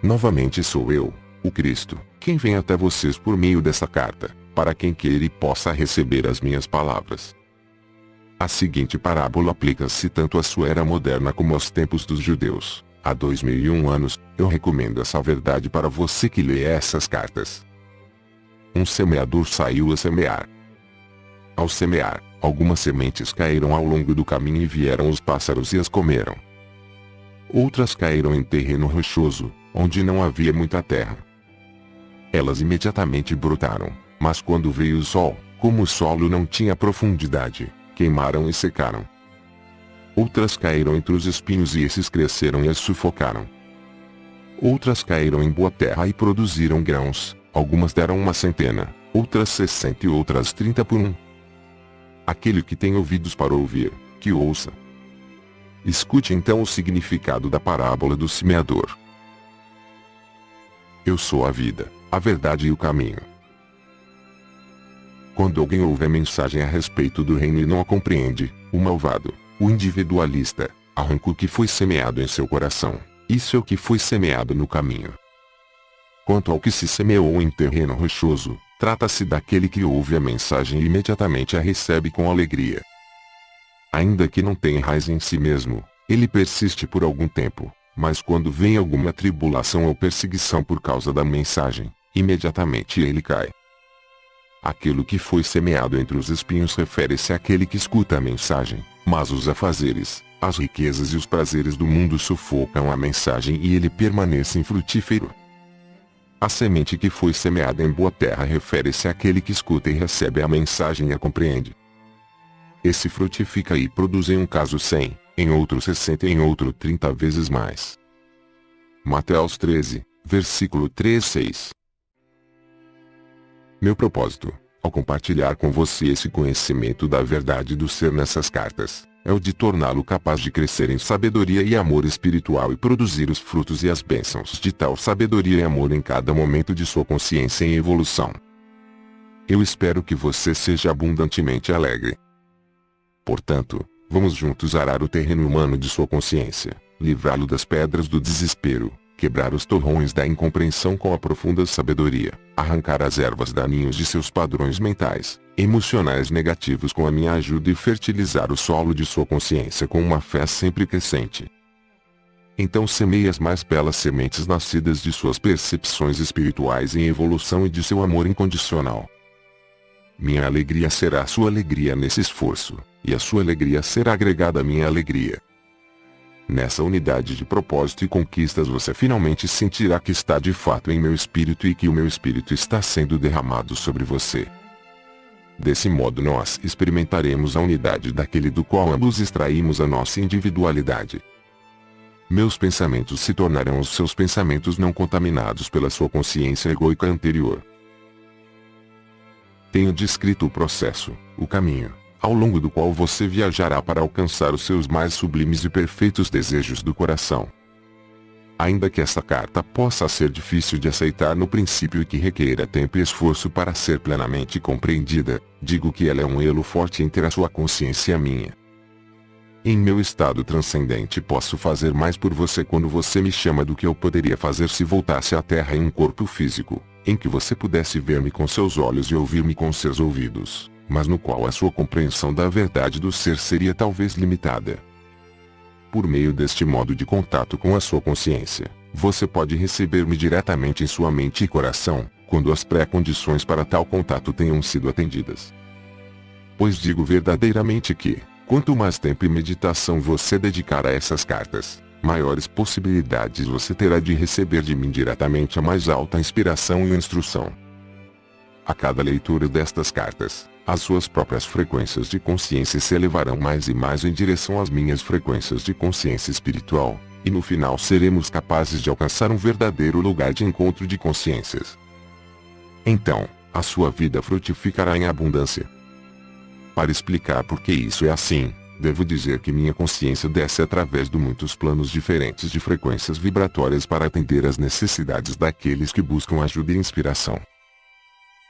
Novamente sou eu, o Cristo, quem vem até vocês por meio dessa carta, para quem que ele possa receber as minhas palavras. A seguinte parábola aplica-se tanto à sua era moderna como aos tempos dos judeus. Há 2001 anos, eu recomendo essa verdade para você que lê essas cartas. Um semeador saiu a semear. Ao semear, algumas sementes caíram ao longo do caminho e vieram os pássaros e as comeram. Outras caíram em terreno rochoso, onde não havia muita terra. Elas imediatamente brotaram, mas quando veio o sol, como o solo não tinha profundidade, queimaram e secaram. Outras caíram entre os espinhos e esses cresceram e as sufocaram. Outras caíram em boa terra e produziram grãos, algumas deram 100, outras 60 e outras 30 por 1. Aquele que tem ouvidos para ouvir, que ouça. Escute então o significado da parábola do semeador. Eu sou a vida, a verdade e o caminho. Quando alguém ouve a mensagem a respeito do reino e não a compreende, o malvado, o individualista, arranca o que foi semeado em seu coração. Isso é o que foi semeado no caminho. Quanto ao que se semeou em terreno rochoso, trata-se daquele que ouve a mensagem e imediatamente a recebe com alegria. Ainda que não tenha raiz em si mesmo, ele persiste por algum tempo, mas quando vem alguma tribulação ou perseguição por causa da mensagem, imediatamente ele cai. Aquilo que foi semeado entre os espinhos refere-se àquele que escuta a mensagem, mas os afazeres, as riquezas e os prazeres do mundo sufocam a mensagem e ele permanece infrutífero. A semente que foi semeada em boa terra refere-se àquele que escuta e recebe a mensagem e a compreende. Esse frutifica e produz em um caso 100, em outro 60 e em outro 30 vezes mais. Mateus 13, versículo 3-6. Meu propósito, ao compartilhar com você esse conhecimento da verdade do ser nessas cartas, é o de torná-lo capaz de crescer em sabedoria e amor espiritual e produzir os frutos e as bênçãos de tal sabedoria e amor em cada momento de sua consciência em evolução. Eu espero que você seja abundantemente alegre. Portanto, vamos juntos arar o terreno humano de sua consciência, livrá-lo das pedras do desespero, quebrar os torrões da incompreensão com a profunda sabedoria, arrancar as ervas daninhas de seus padrões mentais, emocionais negativos com a minha ajuda e fertilizar o solo de sua consciência com uma fé sempre crescente. Então semeie as mais belas sementes nascidas de suas percepções espirituais em evolução e de seu amor incondicional. Minha alegria será a sua alegria nesse esforço, e a sua alegria será agregada à minha alegria. Nessa unidade de propósito e conquistas você finalmente sentirá que está de fato em meu espírito e que o meu espírito está sendo derramado sobre você. Desse modo nós experimentaremos a unidade daquele do qual ambos extraímos a nossa individualidade. Meus pensamentos se tornarão os seus pensamentos não contaminados pela sua consciência egoica anterior. Tenho descrito o processo, o caminho, ao longo do qual você viajará para alcançar os seus mais sublimes e perfeitos desejos do coração. Ainda que essa carta possa ser difícil de aceitar no princípio e que requeira tempo e esforço para ser plenamente compreendida, digo que ela é um elo forte entre a sua consciência e a minha. Em meu estado transcendente posso fazer mais por você quando você me chama do que eu poderia fazer se voltasse à Terra em um corpo físico, em que você pudesse ver-me com seus olhos e ouvir-me com seus ouvidos, mas no qual a sua compreensão da verdade do ser seria talvez limitada. Por meio deste modo de contato com a sua consciência, você pode receber-me diretamente em sua mente e coração, quando as pré-condições para tal contato tenham sido atendidas. Pois digo verdadeiramente que, quanto mais tempo e meditação você dedicar a essas cartas, maiores possibilidades você terá de receber de mim diretamente a mais alta inspiração e instrução. A cada leitura destas cartas, as suas próprias frequências de consciência se elevarão mais e mais em direção às minhas frequências de consciência espiritual, e no final seremos capazes de alcançar um verdadeiro lugar de encontro de consciências. Então, a sua vida frutificará em abundância. Para explicar por que isso é assim, devo dizer que minha consciência desce através de muitos planos diferentes de frequências vibratórias para atender às necessidades daqueles que buscam ajuda e inspiração.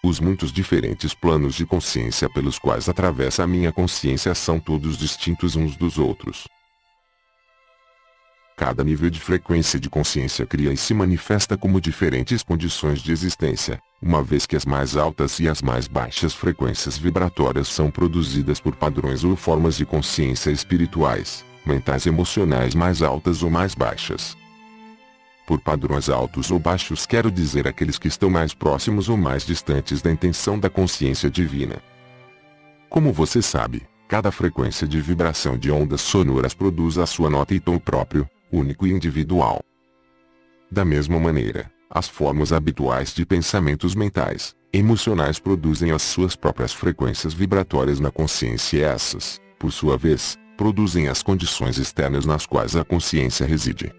Os muitos diferentes planos de consciência pelos quais atravessa a minha consciência são todos distintos uns dos outros. Cada nível de frequência de consciência cria e se manifesta como diferentes condições de existência, uma vez que as mais altas e as mais baixas frequências vibratórias são produzidas por padrões ou formas de consciência espirituais, mentais e emocionais mais altas ou mais baixas. Por padrões altos ou baixos quero dizer aqueles que estão mais próximos ou mais distantes da intenção da consciência divina. Como você sabe, cada frequência de vibração de ondas sonoras produz a sua nota e tom próprio, único e individual. Da mesma maneira, as formas habituais de pensamentos mentais, emocionais produzem as suas próprias frequências vibratórias na consciência e essas, por sua vez, produzem as condições externas nas quais a consciência reside.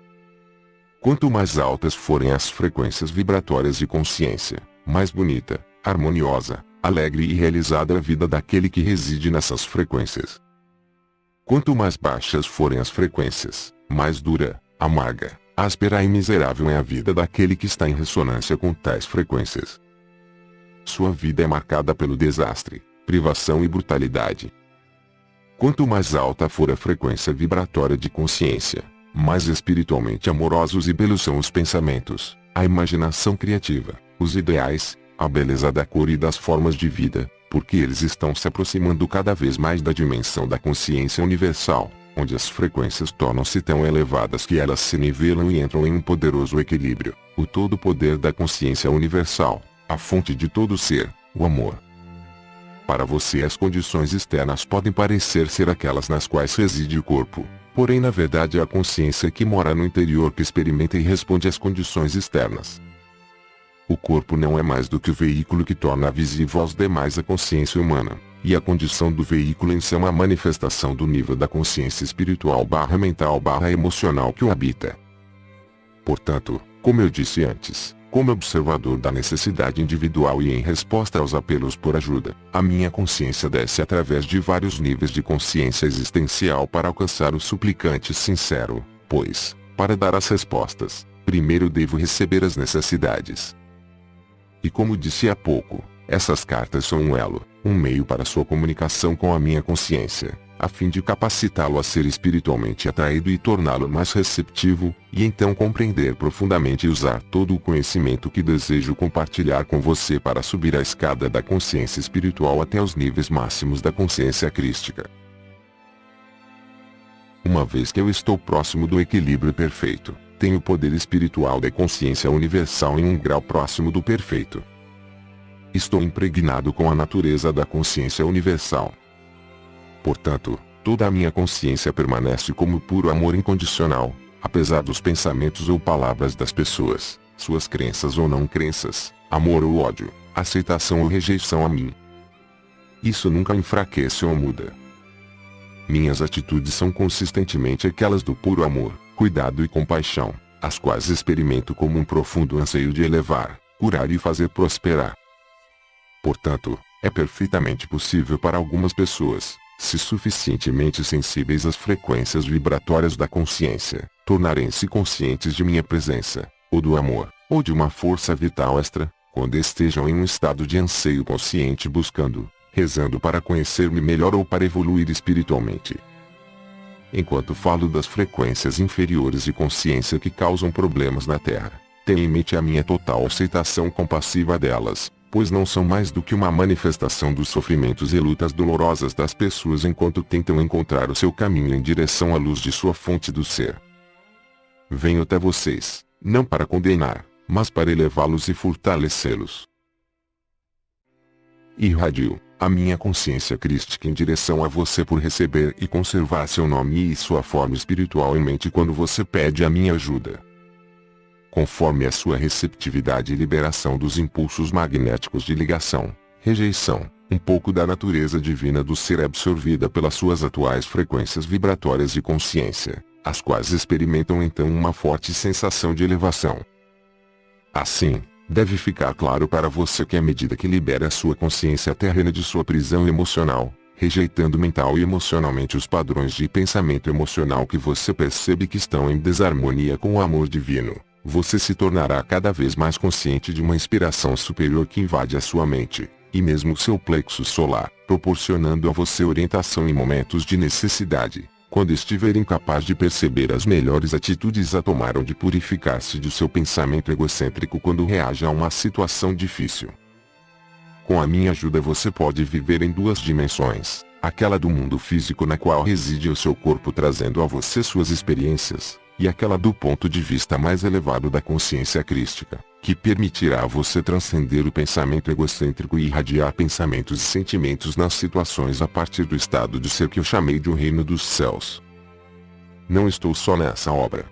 Quanto mais altas forem as frequências vibratórias de consciência, mais bonita, harmoniosa, alegre e realizada a vida daquele que reside nessas frequências. Quanto mais baixas forem as frequências, mais dura, amarga, áspera e miserável é a vida daquele que está em ressonância com tais frequências. Sua vida é marcada pelo desastre, privação e brutalidade. Quanto mais alta for a frequência vibratória de consciência, mais espiritualmente amorosos e belos são os pensamentos, a imaginação criativa, os ideais, a beleza da cor e das formas de vida, porque eles estão se aproximando cada vez mais da dimensão da consciência universal, onde as frequências tornam-se tão elevadas que elas se nivelam e entram em um poderoso equilíbrio, o todo poder da consciência universal, a fonte de todo ser, o amor. Para você as condições externas podem parecer ser aquelas nas quais reside o corpo, porém na verdade é a consciência que mora no interior que experimenta e responde às condições externas. O corpo não é mais do que o veículo que torna visível aos demais a consciência humana, e a condição do veículo em si é uma manifestação do nível da consciência espiritual/mental/emocional que o habita. Portanto, como eu disse antes, como observador da necessidade individual e em resposta aos apelos por ajuda, a minha consciência desce através de vários níveis de consciência existencial para alcançar o suplicante sincero, pois, para dar as respostas, primeiro devo receber as necessidades. E como disse há pouco, essas cartas são um elo, um meio para sua comunicação com a minha consciência, a fim de capacitá-lo a ser espiritualmente atraído e torná-lo mais receptivo, e então compreender profundamente e usar todo o conhecimento que desejo compartilhar com você para subir a escada da consciência espiritual até os níveis máximos da consciência crística. Uma vez que eu estou próximo do equilíbrio perfeito, tenho o poder espiritual da consciência universal em um grau próximo do perfeito. Estou impregnado com a natureza da consciência universal. Portanto, toda a minha consciência permanece como puro amor incondicional, apesar dos pensamentos ou palavras das pessoas, suas crenças ou não crenças, amor ou ódio, aceitação ou rejeição a mim. Isso nunca enfraquece ou muda. Minhas atitudes são consistentemente aquelas do puro amor, cuidado e compaixão, as quais experimento como um profundo anseio de elevar, curar e fazer prosperar. Portanto, é perfeitamente possível para algumas pessoas, se suficientemente sensíveis às frequências vibratórias da consciência, tornarem-se conscientes de minha presença, ou do amor, ou de uma força vital extra, quando estejam em um estado de anseio consciente buscando, rezando para conhecer-me melhor ou para evoluir espiritualmente. Enquanto falo das frequências inferiores de consciência que causam problemas na Terra, tenha em mente a minha total aceitação compassiva delas, pois não são mais do que uma manifestação dos sofrimentos e lutas dolorosas das pessoas enquanto tentam encontrar o seu caminho em direção à luz de sua fonte do ser. Venho até vocês, não para condenar, mas para elevá-los e fortalecê-los. Irradio a minha consciência crística em direção a você por receber e conservar seu nome e sua forma espiritual em mente quando você pede a minha ajuda. Conforme a sua receptividade e liberação dos impulsos magnéticos de ligação, rejeição, um pouco da natureza divina do ser é absorvida pelas suas atuais frequências vibratórias de consciência, as quais experimentam então uma forte sensação de elevação. Assim, deve ficar claro para você que à medida que libera a sua consciência terrena de sua prisão emocional, rejeitando mental e emocionalmente os padrões de pensamento emocional que você percebe que estão em desarmonia com o amor divino, você se tornará cada vez mais consciente de uma inspiração superior que invade a sua mente, e mesmo seu plexo solar, proporcionando a você orientação em momentos de necessidade, Quando estiver incapaz de perceber as melhores atitudes a tomar ou de purificar-se de seu pensamento egocêntrico quando reage a uma situação difícil. Com a minha ajuda você pode viver em duas dimensões, aquela do mundo físico na qual reside o seu corpo trazendo a você suas experiências, e aquela do ponto de vista mais elevado da consciência crística, que permitirá a você transcender o pensamento egocêntrico e irradiar pensamentos e sentimentos nas situações a partir do estado de ser que eu chamei de o reino dos céus. Não estou só nessa obra,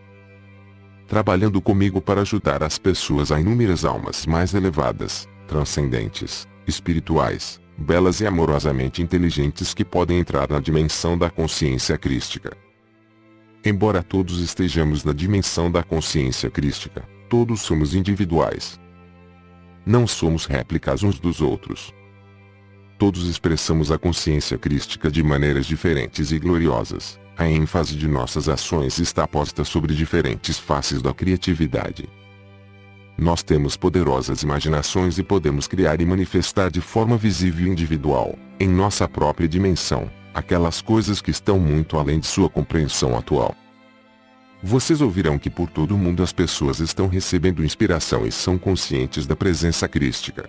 trabalhando comigo para ajudar as pessoas a inúmeras almas mais elevadas, transcendentes, espirituais, belas e amorosamente inteligentes que podem entrar na dimensão da consciência crística. Embora todos estejamos na dimensão da consciência crística, todos somos individuais. Não somos réplicas uns dos outros. Todos expressamos a consciência crística de maneiras diferentes e gloriosas. A ênfase de nossas ações está posta sobre diferentes faces da criatividade. Nós temos poderosas imaginações e podemos criar e manifestar de forma visível e individual, em nossa própria dimensão, aquelas coisas que estão muito além de sua compreensão atual. Vocês ouvirão que por todo o mundo as pessoas estão recebendo inspiração e são conscientes da presença crística.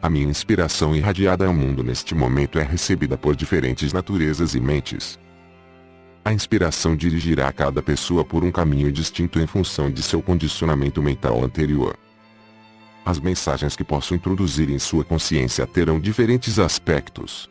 A minha inspiração irradiada ao mundo neste momento é recebida por diferentes naturezas e mentes. A inspiração dirigirá cada pessoa por um caminho distinto em função de seu condicionamento mental anterior. As mensagens que posso introduzir em sua consciência terão diferentes aspectos.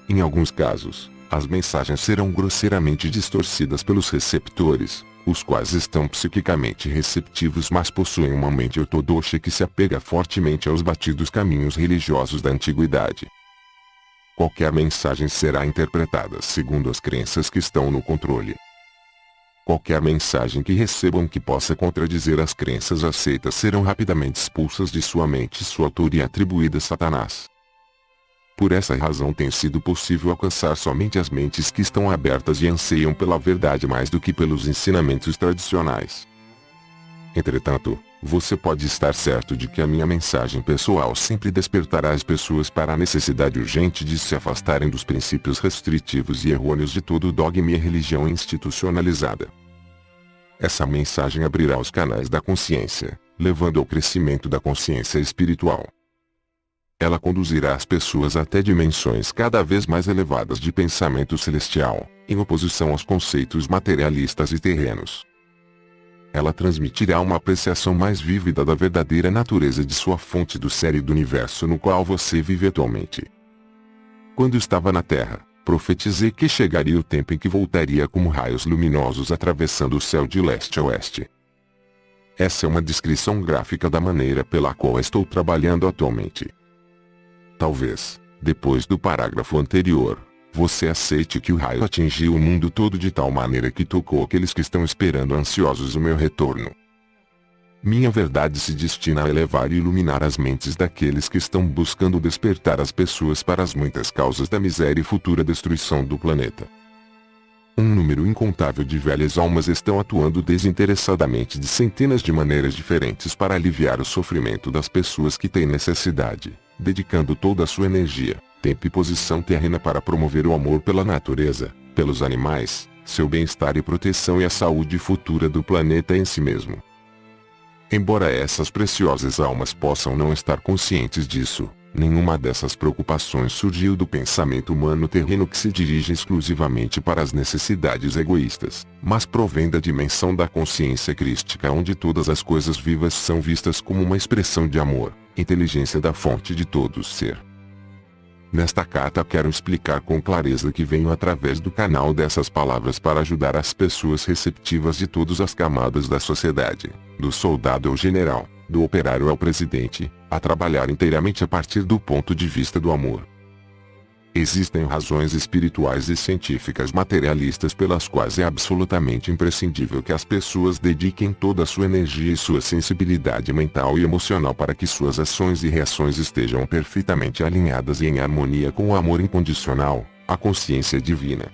Em alguns casos, as mensagens serão grosseiramente distorcidas pelos receptores, os quais estão psiquicamente receptivos mas possuem uma mente ortodoxa que se apega fortemente aos batidos caminhos religiosos da antiguidade. Qualquer mensagem será interpretada segundo as crenças que estão no controle. Qualquer mensagem que recebam que possa contradizer as crenças aceitas serão rapidamente expulsas de sua mente e sua autoria atribuída a Satanás. Por essa razão tem sido possível alcançar somente as mentes que estão abertas e anseiam pela verdade mais do que pelos ensinamentos tradicionais. Entretanto, você pode estar certo de que a minha mensagem pessoal sempre despertará as pessoas para a necessidade urgente de se afastarem dos princípios restritivos e errôneos de todo o dogma e religião institucionalizada. Essa mensagem abrirá os canais da consciência, levando ao crescimento da consciência espiritual. Ela conduzirá as pessoas até dimensões cada vez mais elevadas de pensamento celestial, em oposição aos conceitos materialistas e terrenos. Ela transmitirá uma apreciação mais vívida da verdadeira natureza de sua fonte do ser e do universo no qual você vive atualmente. Quando estava na Terra, profetizei que chegaria o tempo em que voltaria como raios luminosos atravessando o céu de leste a oeste. Essa é uma descrição gráfica da maneira pela qual estou trabalhando atualmente. Talvez, depois do parágrafo anterior, você aceite que o raio atingiu o mundo todo de tal maneira que tocou aqueles que estão esperando ansiosos o meu retorno. Minha verdade se destina a elevar e iluminar as mentes daqueles que estão buscando despertar as pessoas para as muitas causas da miséria e futura destruição do planeta. Um número incontável de velhas almas estão atuando desinteressadamente de centenas de maneiras diferentes para aliviar o sofrimento das pessoas que têm necessidade, dedicando toda a sua energia, tempo e posição terrena para promover o amor pela natureza, pelos animais, seu bem-estar e proteção e a saúde futura do planeta em si mesmo. Embora essas preciosas almas possam não estar conscientes disso, nenhuma dessas preocupações surgiu do pensamento humano terreno que se dirige exclusivamente para as necessidades egoístas, mas provém da dimensão da consciência crística onde todas as coisas vivas são vistas como uma expressão de amor, inteligência da fonte de todo ser. Nesta carta quero explicar com clareza que venho através do canal dessas palavras para ajudar as pessoas receptivas de todas as camadas da sociedade, do soldado ao general, do operário ao presidente, a trabalhar inteiramente a partir do ponto de vista do amor. Existem razões espirituais e científicas materialistas pelas quais é absolutamente imprescindível que as pessoas dediquem toda a sua energia e sua sensibilidade mental e emocional para que suas ações e reações estejam perfeitamente alinhadas e em harmonia com o amor incondicional, a consciência divina.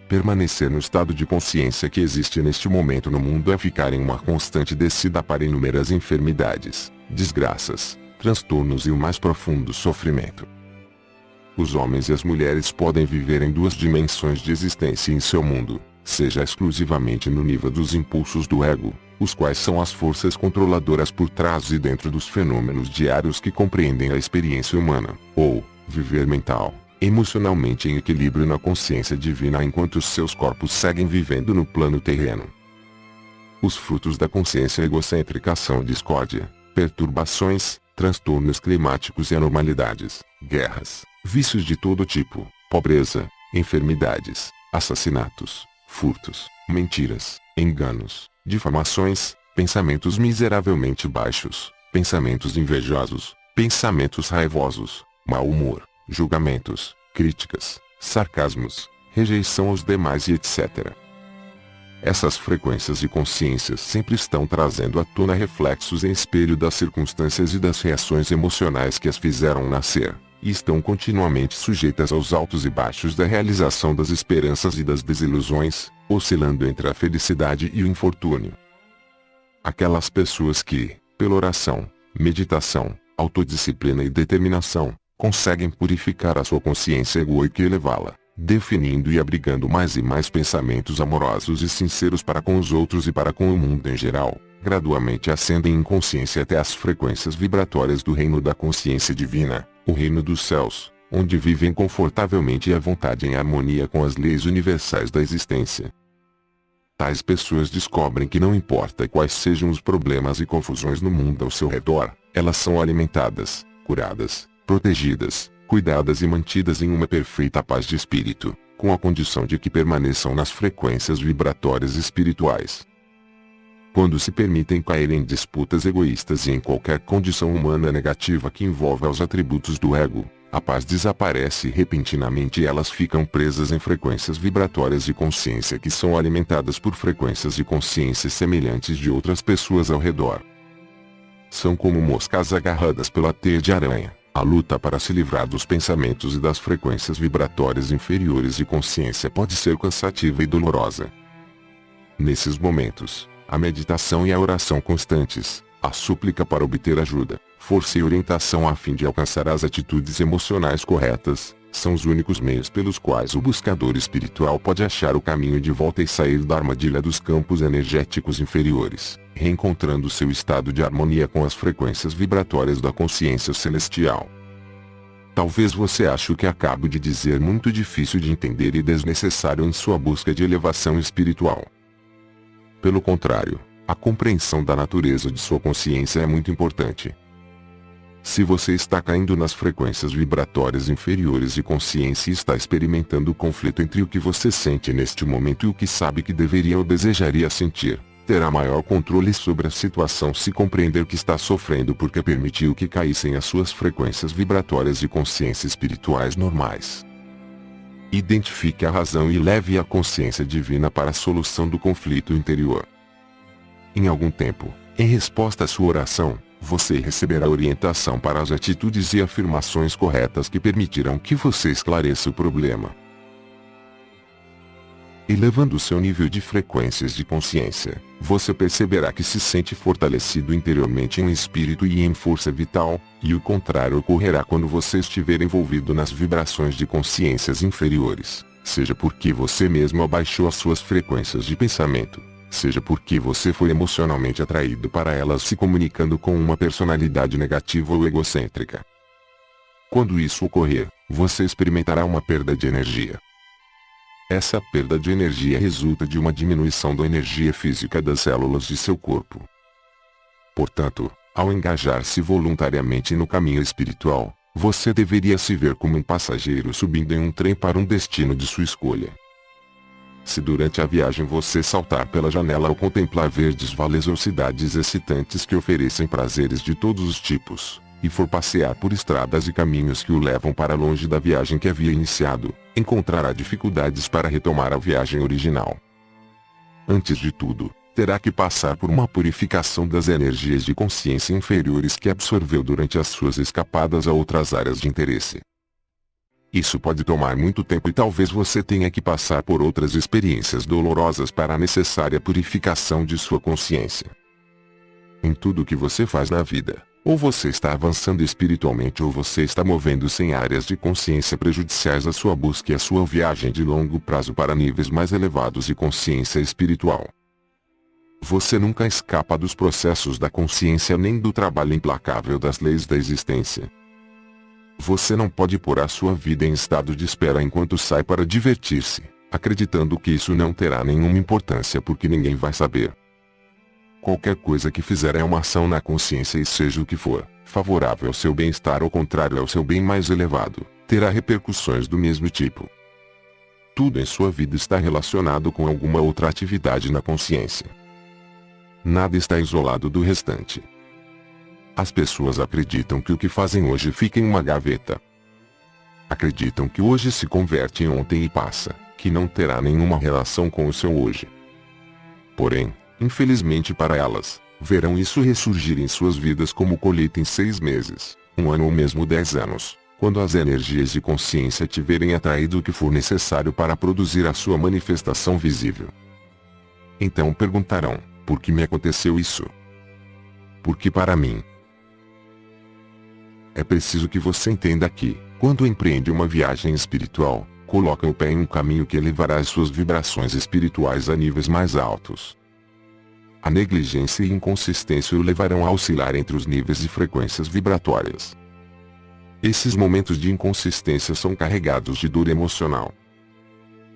Permanecer no estado de consciência que existe neste momento no mundo é ficar em uma constante descida para inúmeras enfermidades, desgraças, transtornos e o mais profundo sofrimento. Os homens e as mulheres podem viver em duas dimensões de existência em seu mundo, seja exclusivamente no nível dos impulsos do ego, os quais são as forças controladoras por trás e dentro dos fenômenos diários que compreendem a experiência humana, ou viver mental, emocionalmente em equilíbrio na consciência divina enquanto os seus corpos seguem vivendo no plano terreno. Os frutos da consciência egocêntrica são discórdia, perturbações, transtornos climáticos e anormalidades, guerras, vícios de todo tipo, pobreza, enfermidades, assassinatos, furtos, mentiras, enganos, difamações, pensamentos miseravelmente baixos, pensamentos invejosos, pensamentos raivosos, mau humor, julgamentos, críticas, sarcasmos, rejeição aos demais e etc. Essas frequências de consciência sempre estão trazendo à tona reflexos em espelho das circunstâncias e das reações emocionais que as fizeram nascer, e estão continuamente sujeitas aos altos e baixos da realização das esperanças e das desilusões, oscilando entre a felicidade e o infortúnio. Aquelas pessoas que, pela oração, meditação, autodisciplina e determinação, conseguem purificar a sua consciência egoica e elevá-la, definindo e abrigando mais e mais pensamentos amorosos e sinceros para com os outros e para com o mundo em geral, gradualmente ascendem em consciência até as frequências vibratórias do reino da consciência divina, o reino dos céus, onde vivem confortavelmente e à vontade em harmonia com as leis universais da existência. Tais pessoas descobrem que não importa quais sejam os problemas e confusões no mundo ao seu redor, elas são alimentadas, curadas, protegidas, cuidadas e mantidas em uma perfeita paz de espírito, com a condição de que permaneçam nas frequências vibratórias espirituais. Quando se permitem cair em disputas egoístas e em qualquer condição humana negativa que envolva os atributos do ego, a paz desaparece repentinamente e elas ficam presas em frequências vibratórias de consciência que são alimentadas por frequências de consciência semelhantes de outras pessoas ao redor. São como moscas agarradas pela teia de aranha. A luta para se livrar dos pensamentos e das frequências vibratórias inferiores de consciência pode ser cansativa e dolorosa. Nesses momentos, a meditação e a oração constantes, a súplica para obter ajuda, força e orientação a fim de alcançar as atitudes emocionais corretas, são os únicos meios pelos quais o buscador espiritual pode achar o caminho de volta e sair da armadilha dos campos energéticos inferiores, reencontrando seu estado de harmonia com as frequências vibratórias da consciência celestial. Talvez você ache o que acabo de dizer muito difícil de entender e desnecessário em sua busca de elevação espiritual. Pelo contrário, a compreensão da natureza de sua consciência é muito importante. Se você está caindo nas frequências vibratórias inferiores de consciência e está experimentando o conflito entre o que você sente neste momento e o que sabe que deveria ou desejaria sentir, terá maior controle sobre a situação se compreender que está sofrendo porque permitiu que caíssem as suas frequências vibratórias de consciência espirituais normais. Identifique a razão e leve a consciência divina para a solução do conflito interior. Em algum tempo, em resposta à sua oração, você receberá orientação para as atitudes e afirmações corretas que permitirão que você esclareça o problema. Elevando seu nível de frequências de consciência, você perceberá que se sente fortalecido interiormente em espírito e em força vital, e o contrário ocorrerá quando você estiver envolvido nas vibrações de consciências inferiores, seja porque você mesmo abaixou as suas frequências de pensamento, seja porque você foi emocionalmente atraído para elas se comunicando com uma personalidade negativa ou egocêntrica. Quando isso ocorrer, você experimentará uma perda de energia. Essa perda de energia resulta de uma diminuição da energia física das células de seu corpo. Portanto, ao engajar-se voluntariamente no caminho espiritual, você deveria se ver como um passageiro subindo em um trem para um destino de sua escolha. Se durante a viagem você saltar pela janela ao contemplar verdes vales ou cidades excitantes que oferecem prazeres de todos os tipos, e for passear por estradas e caminhos que o levam para longe da viagem que havia iniciado, encontrará dificuldades para retomar a viagem original. Antes de tudo, terá que passar por uma purificação das energias de consciência inferiores que absorveu durante as suas escapadas a outras áreas de interesse. Isso pode tomar muito tempo e talvez você tenha que passar por outras experiências dolorosas para a necessária purificação de sua consciência. Em tudo o que você faz na vida, Ou você está avançando espiritualmente ou você está movendo-se em áreas de consciência prejudiciais à sua busca e à sua viagem de longo prazo para níveis mais elevados de consciência espiritual. Você nunca escapa dos processos da consciência nem do trabalho implacável das leis da existência. Você não pode pôr a sua vida em estado de espera enquanto sai para divertir-se, acreditando que isso não terá nenhuma importância porque ninguém vai saber. Qualquer coisa que fizer é uma ação na consciência e seja o que for, favorável ao seu bem-estar ou contrário ao seu bem mais elevado, terá repercussões do mesmo tipo. Tudo em sua vida está relacionado com alguma outra atividade na consciência. Nada está isolado do restante. As pessoas acreditam que o que fazem hoje fica em uma gaveta. Acreditam que hoje se converte em ontem e passa, que não terá nenhuma relação com o seu hoje. Porém, infelizmente para elas, verão isso ressurgir em suas vidas como colheita em 6 meses, 1 ano ou mesmo 10 anos, quando as energias de consciência tiverem atraído o que for necessário para produzir a sua manifestação visível. Então perguntarão, por que me aconteceu isso? Porque para mim. É preciso que você entenda que, quando empreende uma viagem espiritual, coloca o pé em um caminho que elevará as suas vibrações espirituais a níveis mais altos. A negligência e inconsistência o levarão a oscilar entre os níveis de frequências vibratórias. Esses momentos de inconsistência são carregados de dor emocional.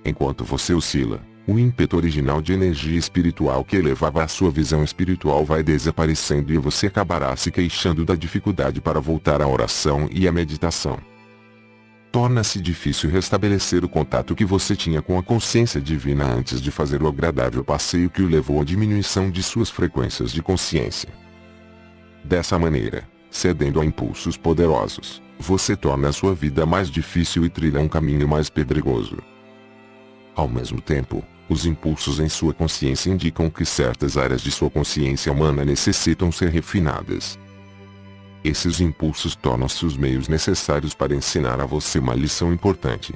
Enquanto você oscila, o ímpeto original de energia espiritual que elevava a sua visão espiritual vai desaparecendo e você acabará se queixando da dificuldade para voltar à oração e à meditação. Torna-se difícil restabelecer o contato que você tinha com a consciência divina antes de fazer o agradável passeio que o levou à diminuição de suas frequências de consciência. Dessa maneira, cedendo a impulsos poderosos, você torna a sua vida mais difícil e trilha um caminho mais pedregoso. Ao mesmo tempo, os impulsos em sua consciência indicam que certas áreas de sua consciência humana necessitam ser refinadas. Esses impulsos tornam-se os meios necessários para ensinar a você uma lição importante.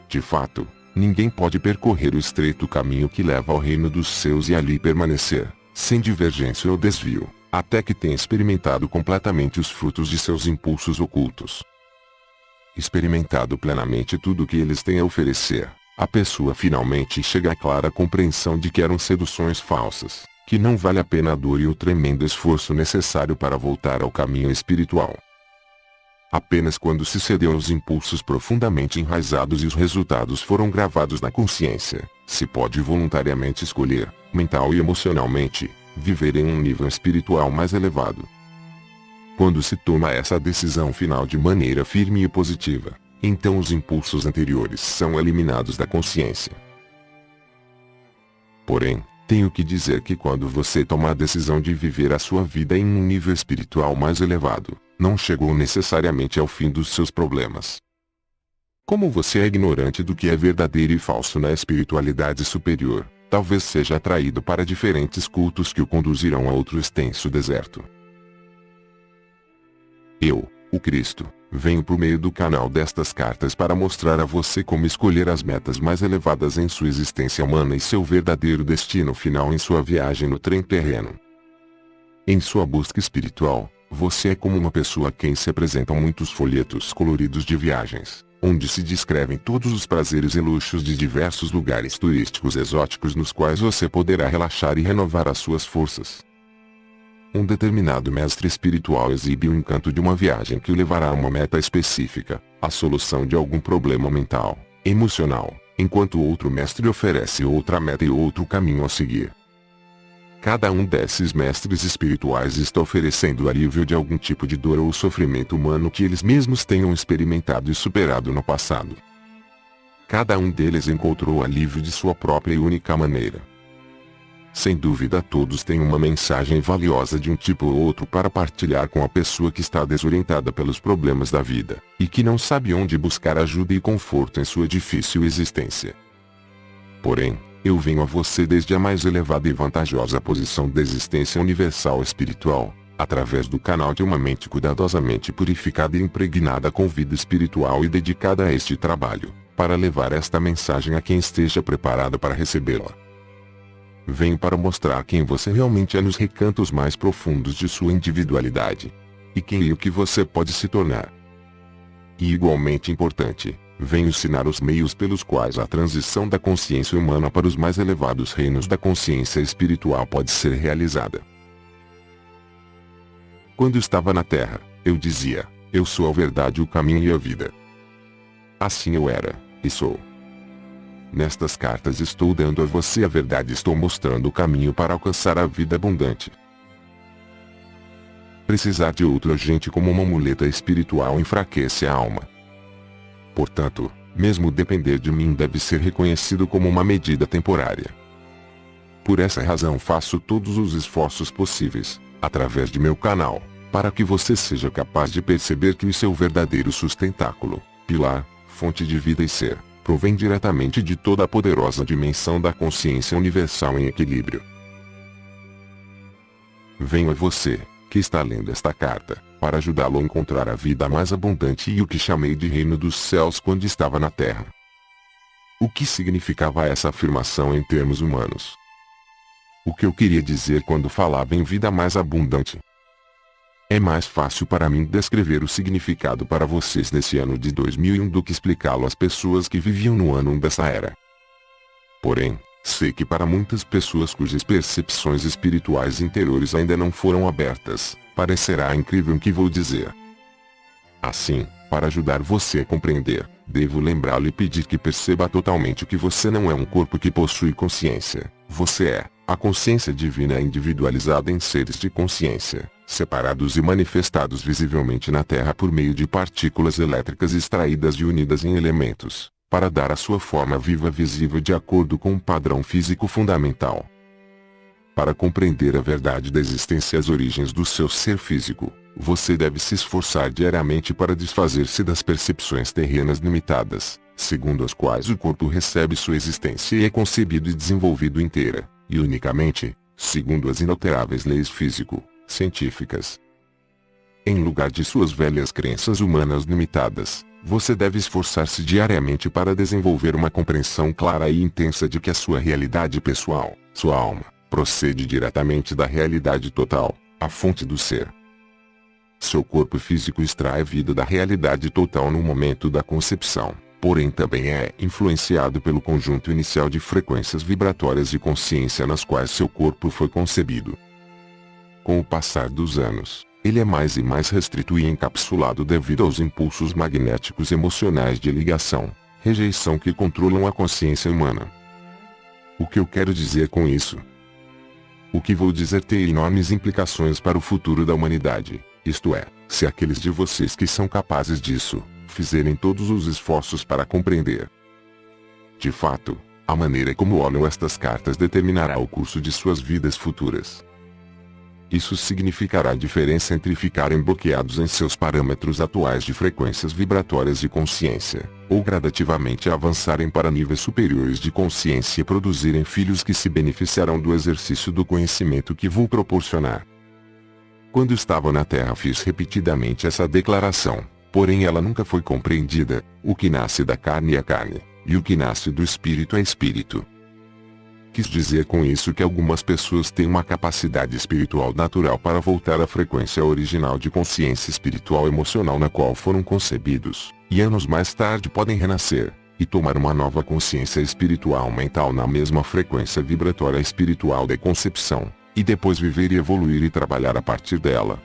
De fato, ninguém pode percorrer o estreito caminho que leva ao reino dos céus e ali permanecer, sem divergência ou desvio, até que tenha experimentado completamente os frutos de seus impulsos ocultos. Experimentado plenamente tudo o que eles têm a oferecer, a pessoa finalmente chega à clara compreensão de que eram seduções falsas, que não vale a pena a dor e o tremendo esforço necessário para voltar ao caminho espiritual. Apenas quando se cedeu aos impulsos profundamente enraizados e os resultados foram gravados na consciência, se pode voluntariamente escolher, mental e emocionalmente, viver em um nível espiritual mais elevado. Quando se toma essa decisão final de maneira firme e positiva, então os impulsos anteriores são eliminados da consciência. Porém, tenho que dizer que quando você toma a decisão de viver a sua vida em um nível espiritual mais elevado, não chegou necessariamente ao fim dos seus problemas. Como você é ignorante do que é verdadeiro e falso na espiritualidade superior, talvez seja atraído para diferentes cultos que o conduzirão a outro extenso deserto. Eu, o Cristo, venho por meio do canal destas cartas para mostrar a você como escolher as metas mais elevadas em sua existência humana e seu verdadeiro destino final em sua viagem no trem terreno. Em sua busca espiritual, você é como uma pessoa a quem se apresentam muitos folhetos coloridos de viagens, onde se descrevem todos os prazeres e luxos de diversos lugares turísticos exóticos nos quais você poderá relaxar e renovar as suas forças. Um determinado mestre espiritual exibe o encanto de uma viagem que o levará a uma meta específica, a solução de algum problema mental, emocional, enquanto outro mestre oferece outra meta e outro caminho a seguir. Cada um desses mestres espirituais está oferecendo o alívio de algum tipo de dor ou sofrimento humano que eles mesmos tenham experimentado e superado no passado. Cada um deles encontrou o alívio de sua própria e única maneira. Sem dúvida todos têm uma mensagem valiosa de um tipo ou outro para partilhar com a pessoa que está desorientada pelos problemas da vida, e que não sabe onde buscar ajuda e conforto em sua difícil existência. Porém, eu venho a você desde a mais elevada e vantajosa posição da existência universal espiritual, através do canal de uma mente cuidadosamente purificada e impregnada com vida espiritual e dedicada a este trabalho, para levar esta mensagem a quem esteja preparado para recebê-la. venho para mostrar quem você realmente é nos recantos mais profundos de sua individualidade. E quem e o que você pode se tornar. E igualmente importante, venho ensinar os meios pelos quais a transição da consciência humana para os mais elevados reinos da consciência espiritual pode ser realizada. Quando estava na Terra, eu dizia, eu sou a verdade, o caminho e a vida. Assim eu era, e sou. Nestas cartas estou dando a você a verdade, estou mostrando o caminho para alcançar a vida abundante. Precisar de outro agente como uma muleta espiritual enfraquece a alma. Portanto, mesmo depender de mim deve ser reconhecido como uma medida temporária. Por essa razão faço todos os esforços possíveis, através de meu canal, para que você seja capaz de perceber que o seu verdadeiro sustentáculo, pilar, fonte de vida e ser, provém diretamente de toda a poderosa dimensão da consciência universal em equilíbrio. Venho a você, que está lendo esta carta, para ajudá-lo a encontrar a vida mais abundante e o que chamei de reino dos céus quando estava na Terra. O que significava essa afirmação em termos humanos? O que eu queria dizer quando falava em vida mais abundante? É mais fácil para mim descrever o significado para vocês nesse ano de 2001 do que explicá-lo às pessoas que viviam no ano 1 dessa era. Porém, sei que para muitas pessoas cujas percepções espirituais interiores ainda não foram abertas, parecerá incrível o que vou dizer. Assim, para ajudar você a compreender, devo lembrá-lo e pedir que perceba totalmente que você não é um corpo que possui consciência, você é a consciência divina individualizada em seres de consciência, separados e manifestados visivelmente na Terra por meio de partículas elétricas extraídas e unidas em elementos, para dar a sua forma viva visível de acordo com um padrão físico fundamental. Para compreender a verdade da existência e as origens do seu ser físico, você deve se esforçar diariamente para desfazer-se das percepções terrenas limitadas, segundo as quais o corpo recebe sua existência e é concebido e desenvolvido inteira, e unicamente, segundo as inalteráveis leis físico-científicas. Em lugar de suas velhas crenças humanas limitadas, você deve esforçar-se diariamente para desenvolver uma compreensão clara e intensa de que a sua realidade pessoal, sua alma, procede diretamente da realidade total, a fonte do ser. Seu corpo físico extrai a vida da realidade total no momento da concepção, porém também é influenciado pelo conjunto inicial de frequências vibratórias de consciência nas quais seu corpo foi concebido. Com o passar dos anos, ele é mais e mais restrito e encapsulado devido aos impulsos magnéticos emocionais de ligação, rejeição que controlam a consciência humana. O que eu quero dizer com isso? O que vou dizer tem enormes implicações para o futuro da humanidade, isto é, se aqueles de vocês que são capazes disso, fizerem todos os esforços para compreender. De fato, a maneira como olham estas cartas determinará o curso de suas vidas futuras. Isso significará a diferença entre ficarem bloqueados em seus parâmetros atuais de frequências vibratórias de consciência, ou gradativamente avançarem para níveis superiores de consciência e produzirem filhos que se beneficiarão do exercício do conhecimento que vou proporcionar. Quando estava na Terra fiz repetidamente essa declaração, porém ela nunca foi compreendida: o que nasce da carne é carne, e o que nasce do espírito é espírito. Quis dizer com isso que algumas pessoas têm uma capacidade espiritual natural para voltar à frequência original de consciência espiritual emocional na qual foram concebidos, e anos mais tarde podem renascer, e tomar uma nova consciência espiritual mental na mesma frequência vibratória espiritual da concepção, e depois viver e evoluir e trabalhar a partir dela.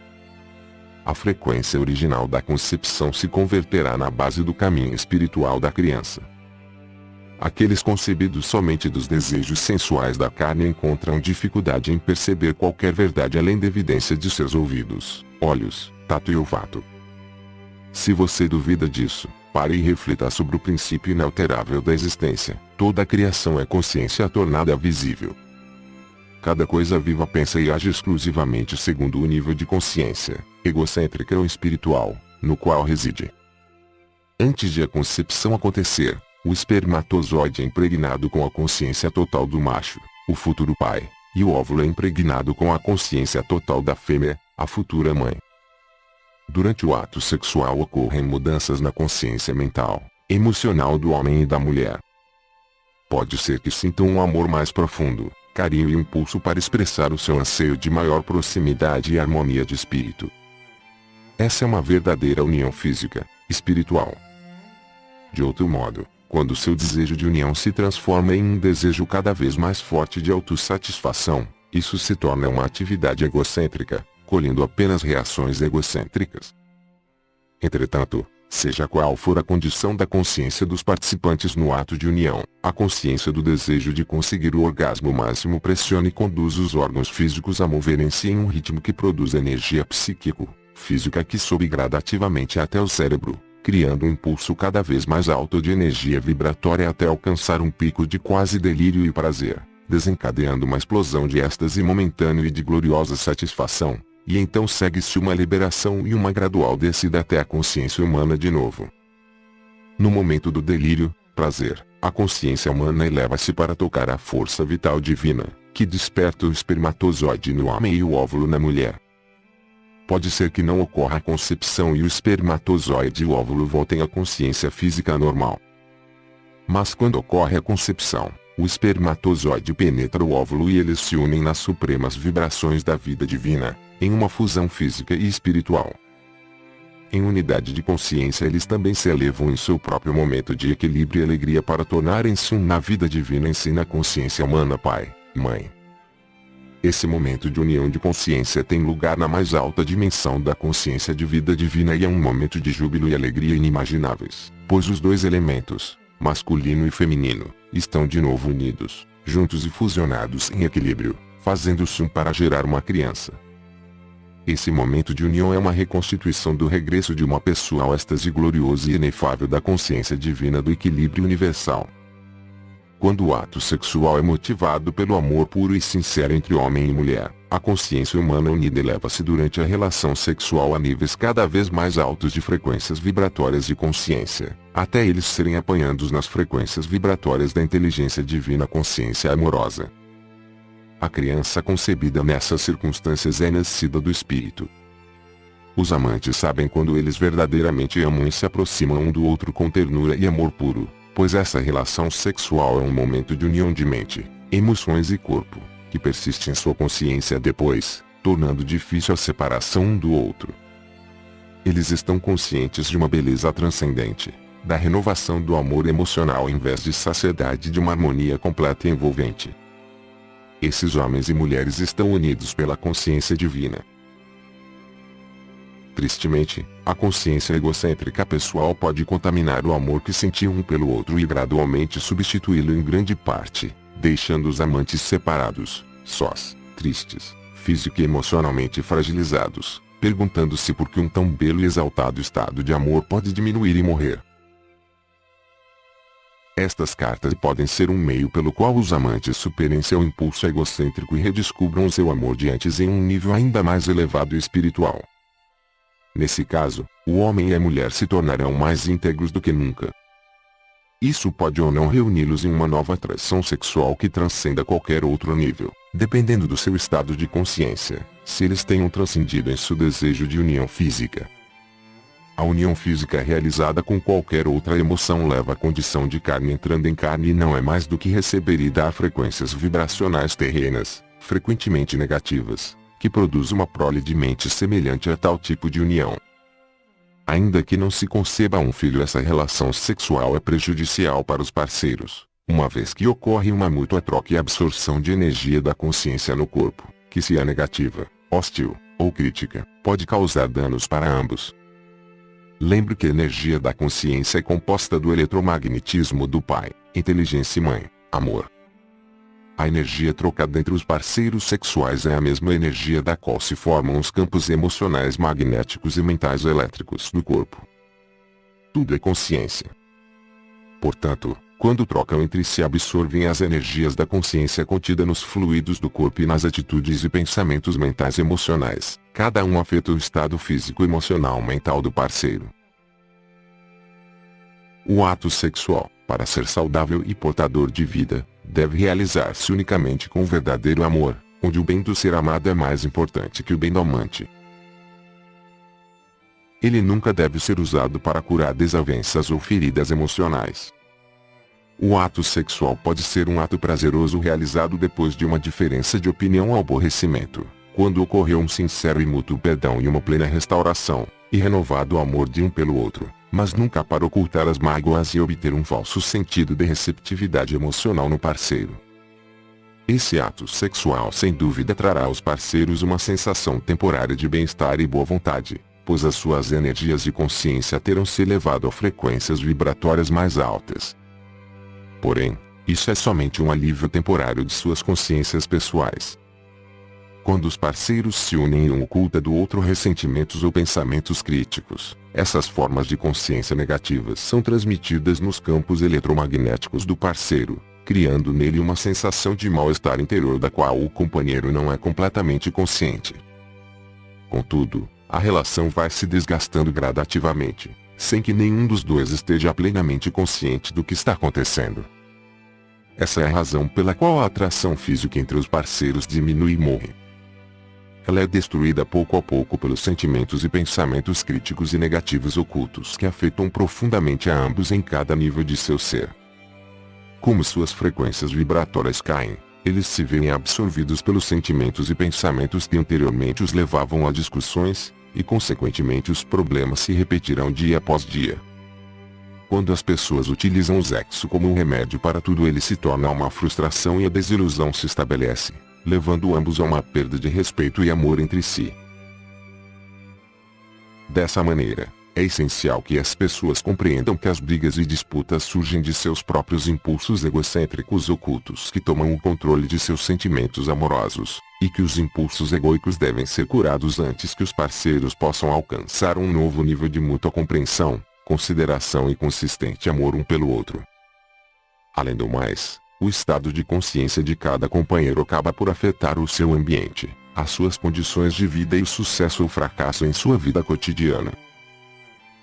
A frequência original da concepção se converterá na base do caminho espiritual da criança. Aqueles concebidos somente dos desejos sensuais da carne encontram dificuldade em perceber qualquer verdade além da evidência de seus ouvidos, olhos, tato e olfato. Se você duvida disso, pare e reflita sobre o princípio inalterável da existência. Toda a criação é consciência tornada visível. Cada coisa viva pensa e age exclusivamente segundo o nível de consciência, egocêntrica ou espiritual, no qual reside. Antes de a concepção acontecer, o espermatozoide é impregnado com a consciência total do macho, o futuro pai, e o óvulo é impregnado com a consciência total da fêmea, a futura mãe. Durante o ato sexual ocorrem mudanças na consciência mental, emocional do homem e da mulher. Pode ser que sintam um amor mais profundo, carinho e impulso para expressar o seu anseio de maior proximidade e harmonia de espírito. Essa é uma verdadeira união física, espiritual. De outro modo, quando seu desejo de união se transforma em um desejo cada vez mais forte de autossatisfação, isso se torna uma atividade egocêntrica, colhendo apenas reações egocêntricas. Entretanto, seja qual for a condição da consciência dos participantes no ato de união, a consciência do desejo de conseguir o orgasmo máximo pressiona e conduz os órgãos físicos a moverem-se em um ritmo que produz energia psíquico-física que sobe gradativamente até o cérebro, criando um impulso cada vez mais alto de energia vibratória até alcançar um pico de quase delírio e prazer, desencadeando uma explosão de êxtase momentâneo e de gloriosa satisfação. E então segue-se uma liberação e uma gradual descida até a consciência humana de novo. No momento do delírio, prazer, a consciência humana eleva-se para tocar a força vital divina, que desperta o espermatozoide no homem e o óvulo na mulher. Pode ser que não ocorra a concepção e o espermatozoide e o óvulo voltem à consciência física normal. Mas quando ocorre a concepção, o espermatozoide penetra o óvulo e eles se unem nas supremas vibrações da vida divina, em uma fusão física e espiritual. Em unidade de consciência eles também se elevam em seu próprio momento de equilíbrio e alegria para tornarem-se um na vida divina em si na consciência humana pai, mãe. Esse momento de união de consciência tem lugar na mais alta dimensão da consciência de vida divina e é um momento de júbilo e alegria inimagináveis, pois os dois elementos, masculino e feminino, estão de novo unidos, juntos e fusionados em equilíbrio, fazendo-se um para gerar uma criança. Esse momento de união é uma reconstituição do regresso de uma pessoa ao êxtase glorioso e inefável da consciência divina do equilíbrio universal. Quando o ato sexual é motivado pelo amor puro e sincero entre homem e mulher, a consciência humana unida eleva-se durante a relação sexual a níveis cada vez mais altos de frequências vibratórias de consciência, até eles serem apanhados nas frequências vibratórias da inteligência divina consciência amorosa. A criança concebida nessas circunstâncias é nascida do Espírito. Os amantes sabem quando eles verdadeiramente amam e se aproximam um do outro com ternura e amor puro, pois essa relação sexual é um momento de união de mente, emoções e corpo, que persiste em sua consciência depois, tornando difícil a separação um do outro. Eles estão conscientes de uma beleza transcendente, da renovação do amor emocional em vez de saciedade de uma harmonia completa e envolvente. Esses homens e mulheres estão unidos pela consciência divina. Tristemente, a consciência egocêntrica pessoal pode contaminar o amor que sentiam um pelo outro e gradualmente substituí-lo em grande parte, deixando os amantes separados, sós, tristes, física e emocionalmente fragilizados, perguntando-se por que um tão belo e exaltado estado de amor pode diminuir e morrer. Estas cartas podem ser um meio pelo qual os amantes superem seu impulso egocêntrico e redescubram o seu amor de antes em um nível ainda mais elevado e espiritual. Nesse caso, o homem e a mulher se tornarão mais íntegros do que nunca. Isso pode ou não reuni-los em uma nova atração sexual que transcenda qualquer outro nível, dependendo do seu estado de consciência, se eles tenham transcendido em seu desejo de união física. A união física realizada com qualquer outra emoção leva à condição de carne entrando em carne e não é mais do que receber e dar frequências vibracionais terrenas, frequentemente negativas, que produz uma prole de mente semelhante a tal tipo de união. Ainda que não se conceba um filho, essa relação sexual é prejudicial para os parceiros, uma vez que ocorre uma mútua troca e absorção de energia da consciência no corpo, que se é negativa, hostil, ou crítica, pode causar danos para ambos. Lembre que a energia da consciência é composta do eletromagnetismo do pai, inteligência e mãe, amor. A energia trocada entre os parceiros sexuais é a mesma energia da qual se formam os campos emocionais magnéticos e mentais elétricos do corpo. Tudo é consciência. Portanto, quando trocam entre si absorvem as energias da consciência contida nos fluidos do corpo e nas atitudes e pensamentos mentais e emocionais. Cada um afeta o estado físico e emocional mental do parceiro. O ato sexual, para ser saudável e portador de vida, deve realizar-se unicamente com verdadeiro amor, onde o bem do ser amado é mais importante que o bem do amante. Ele nunca deve ser usado para curar desavenças ou feridas emocionais. O ato sexual pode ser um ato prazeroso realizado depois de uma diferença de opinião ou aborrecimento, quando ocorreu um sincero e mútuo perdão e uma plena restauração, e renovado amor de um pelo outro, mas nunca para ocultar as mágoas e obter um falso sentido de receptividade emocional no parceiro. Esse ato sexual sem dúvida trará aos parceiros uma sensação temporária de bem-estar e boa vontade, pois as suas energias de consciência terão se elevado a frequências vibratórias mais altas. Porém, isso é somente um alívio temporário de suas consciências pessoais. Quando os parceiros se unem e um oculta do outro ressentimentos ou pensamentos críticos, essas formas de consciência negativas são transmitidas nos campos eletromagnéticos do parceiro, criando nele uma sensação de mal-estar interior da qual o companheiro não é completamente consciente. Contudo, a relação vai se desgastando gradativamente, sem que nenhum dos dois esteja plenamente consciente do que está acontecendo. Essa é a razão pela qual a atração física entre os parceiros diminui e morre. Ela é destruída pouco a pouco pelos sentimentos e pensamentos críticos e negativos ocultos que afetam profundamente a ambos em cada nível de seu ser. Como suas frequências vibratórias caem, eles se veem absorvidos pelos sentimentos e pensamentos que anteriormente os levavam a discussões, e consequentemente os problemas se repetirão dia após dia. Quando as pessoas utilizam o sexo como um remédio para tudo, ele se torna uma frustração e a desilusão se estabelece, levando ambos a uma perda de respeito e amor entre si. Dessa maneira, é essencial que as pessoas compreendam que as brigas e disputas surgem de seus próprios impulsos egocêntricos ocultos que tomam o controle de seus sentimentos amorosos, e que os impulsos egóicos devem ser curados antes que os parceiros possam alcançar um novo nível de mútua compreensão, consideração e consistente amor um pelo outro. Além do mais, o estado de consciência de cada companheiro acaba por afetar o seu ambiente, as suas condições de vida e o sucesso ou fracasso em sua vida cotidiana.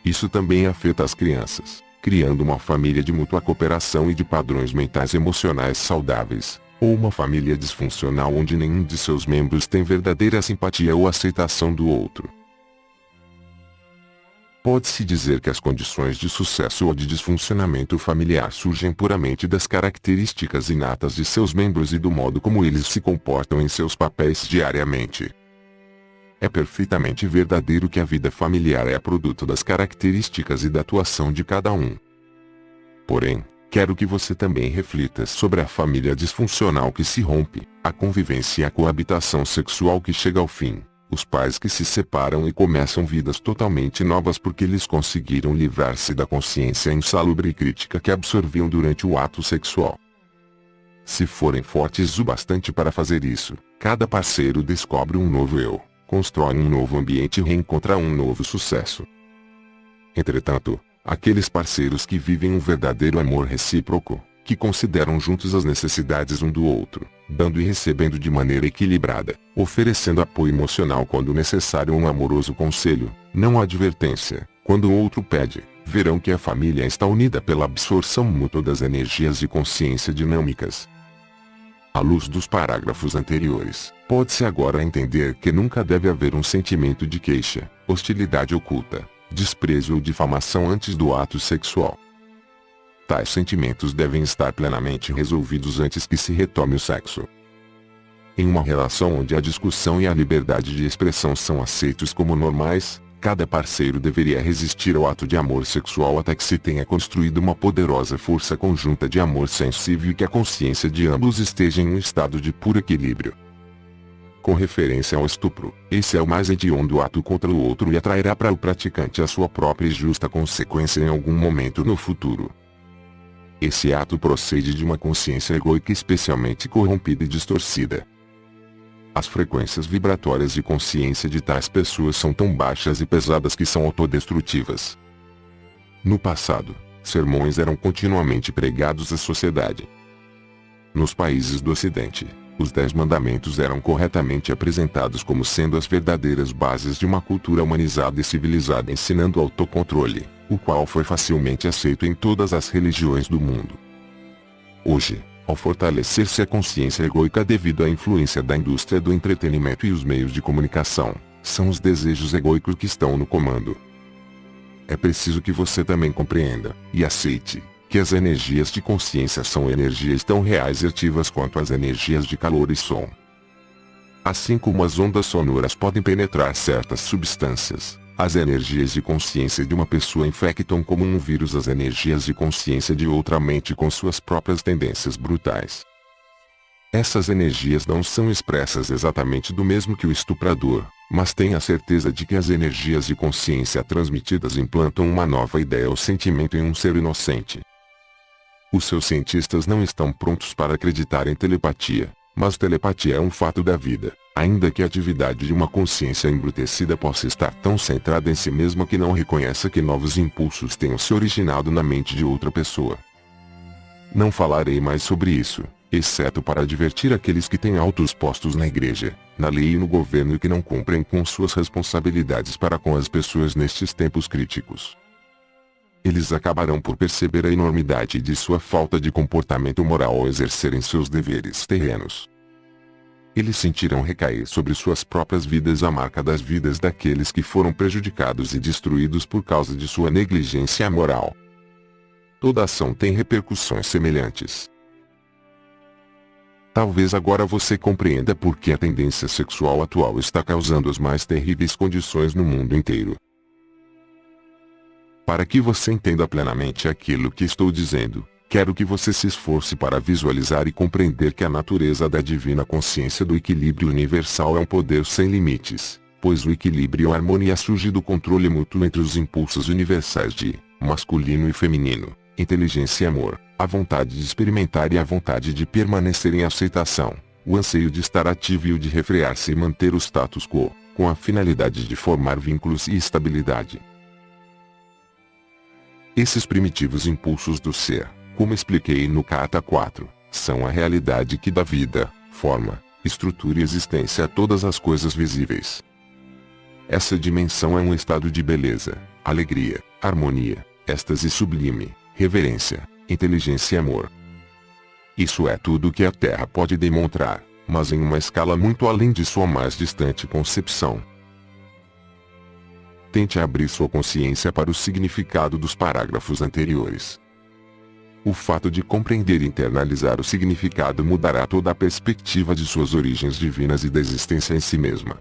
Isso também afeta as crianças, criando uma família de mútua cooperação e de padrões mentais e emocionais saudáveis, ou uma família disfuncional onde nenhum de seus membros tem verdadeira simpatia ou aceitação do outro. Pode-se dizer que as condições de sucesso ou de disfuncionamento familiar surgem puramente das características inatas de seus membros e do modo como eles se comportam em seus papéis diariamente. É perfeitamente verdadeiro que a vida familiar é produto das características e da atuação de cada um. Porém, quero que você também reflita sobre a família disfuncional que se rompe, a convivência e a coabitação sexual que chega ao fim. Os pais que se separam e começam vidas totalmente novas porque eles conseguiram livrar-se da consciência insalubre e crítica que absorviam durante o ato sexual. Se forem fortes o bastante para fazer isso, cada parceiro descobre um novo eu, constrói um novo ambiente e reencontra um novo sucesso. Entretanto, aqueles parceiros que vivem um verdadeiro amor recíproco, que consideram juntos as necessidades um do outro, dando e recebendo de maneira equilibrada, oferecendo apoio emocional quando necessário ou um amoroso conselho, não advertência, quando o outro pede, verão que a família está unida pela absorção mútua das energias de consciência dinâmicas. À luz dos parágrafos anteriores, pode-se agora entender que nunca deve haver um sentimento de queixa, hostilidade oculta, desprezo ou difamação antes do ato sexual. Tais sentimentos devem estar plenamente resolvidos antes que se retome o sexo. Em uma relação onde a discussão e a liberdade de expressão são aceitos como normais, cada parceiro deveria resistir ao ato de amor sexual até que se tenha construído uma poderosa força conjunta de amor sensível e que a consciência de ambos esteja em um estado de puro equilíbrio. Com referência ao estupro, esse é o mais hediondo ato contra o outro e atrairá para o praticante a sua própria e justa consequência em algum momento no futuro. Esse ato procede de uma consciência egóica especialmente corrompida e distorcida. As frequências vibratórias de consciência de tais pessoas são tão baixas e pesadas que são autodestrutivas. No passado, sermões eram continuamente pregados à sociedade. Nos países do Ocidente, os 10 mandamentos eram corretamente apresentados como sendo as verdadeiras bases de uma cultura humanizada e civilizada ensinando autocontrole, o qual foi facilmente aceito em todas as religiões do mundo. Hoje, ao fortalecer-se a consciência egóica devido à influência da indústria do entretenimento e os meios de comunicação, são os desejos egóicos que estão no comando. É preciso que você também compreenda, e aceite, que as energias de consciência são energias tão reais e ativas quanto as energias de calor e som. Assim como as ondas sonoras podem penetrar certas substâncias, as energias de consciência de uma pessoa infectam como um vírus as energias de consciência de outra mente com suas próprias tendências brutais. Essas energias não são expressas exatamente do mesmo que o estuprador, mas tenha a certeza de que as energias de consciência transmitidas implantam uma nova ideia ou sentimento em um ser inocente. Os seus cientistas não estão prontos para acreditar em telepatia, mas telepatia é um fato da vida, ainda que a atividade de uma consciência embrutecida possa estar tão centrada em si mesma que não reconheça que novos impulsos tenham se originado na mente de outra pessoa. Não falarei mais sobre isso, exceto para advertir aqueles que têm altos postos na igreja, na lei e no governo e que não cumprem com suas responsabilidades para com as pessoas nestes tempos críticos. Eles acabarão por perceber a enormidade de sua falta de comportamento moral ao exercerem seus deveres terrenos. Eles sentirão recair sobre suas próprias vidas a marca das vidas daqueles que foram prejudicados e destruídos por causa de sua negligência moral. Toda ação tem repercussões semelhantes. Talvez agora você compreenda por que a tendência sexual atual está causando as mais terríveis condições no mundo inteiro. Para que você entenda plenamente aquilo que estou dizendo, quero que você se esforce para visualizar e compreender que a natureza da divina consciência do equilíbrio universal é um poder sem limites, pois o equilíbrio e a harmonia surge do controle mútuo entre os impulsos universais de masculino e feminino, inteligência e amor, a vontade de experimentar e a vontade de permanecer em aceitação, o anseio de estar ativo e o de refrear-se e manter o status quo, com a finalidade de formar vínculos e estabilidade. Esses primitivos impulsos do ser, como expliquei no Kata 4, são a realidade que dá vida, forma, estrutura e existência a todas as coisas visíveis. Essa dimensão é um estado de beleza, alegria, harmonia, êxtase sublime, reverência, inteligência e amor. Isso é tudo que a Terra pode demonstrar, mas em uma escala muito além de sua mais distante concepção. Tente abrir sua consciência para o significado dos parágrafos anteriores. O fato de compreender e internalizar o significado mudará toda a perspectiva de suas origens divinas e da existência em si mesma.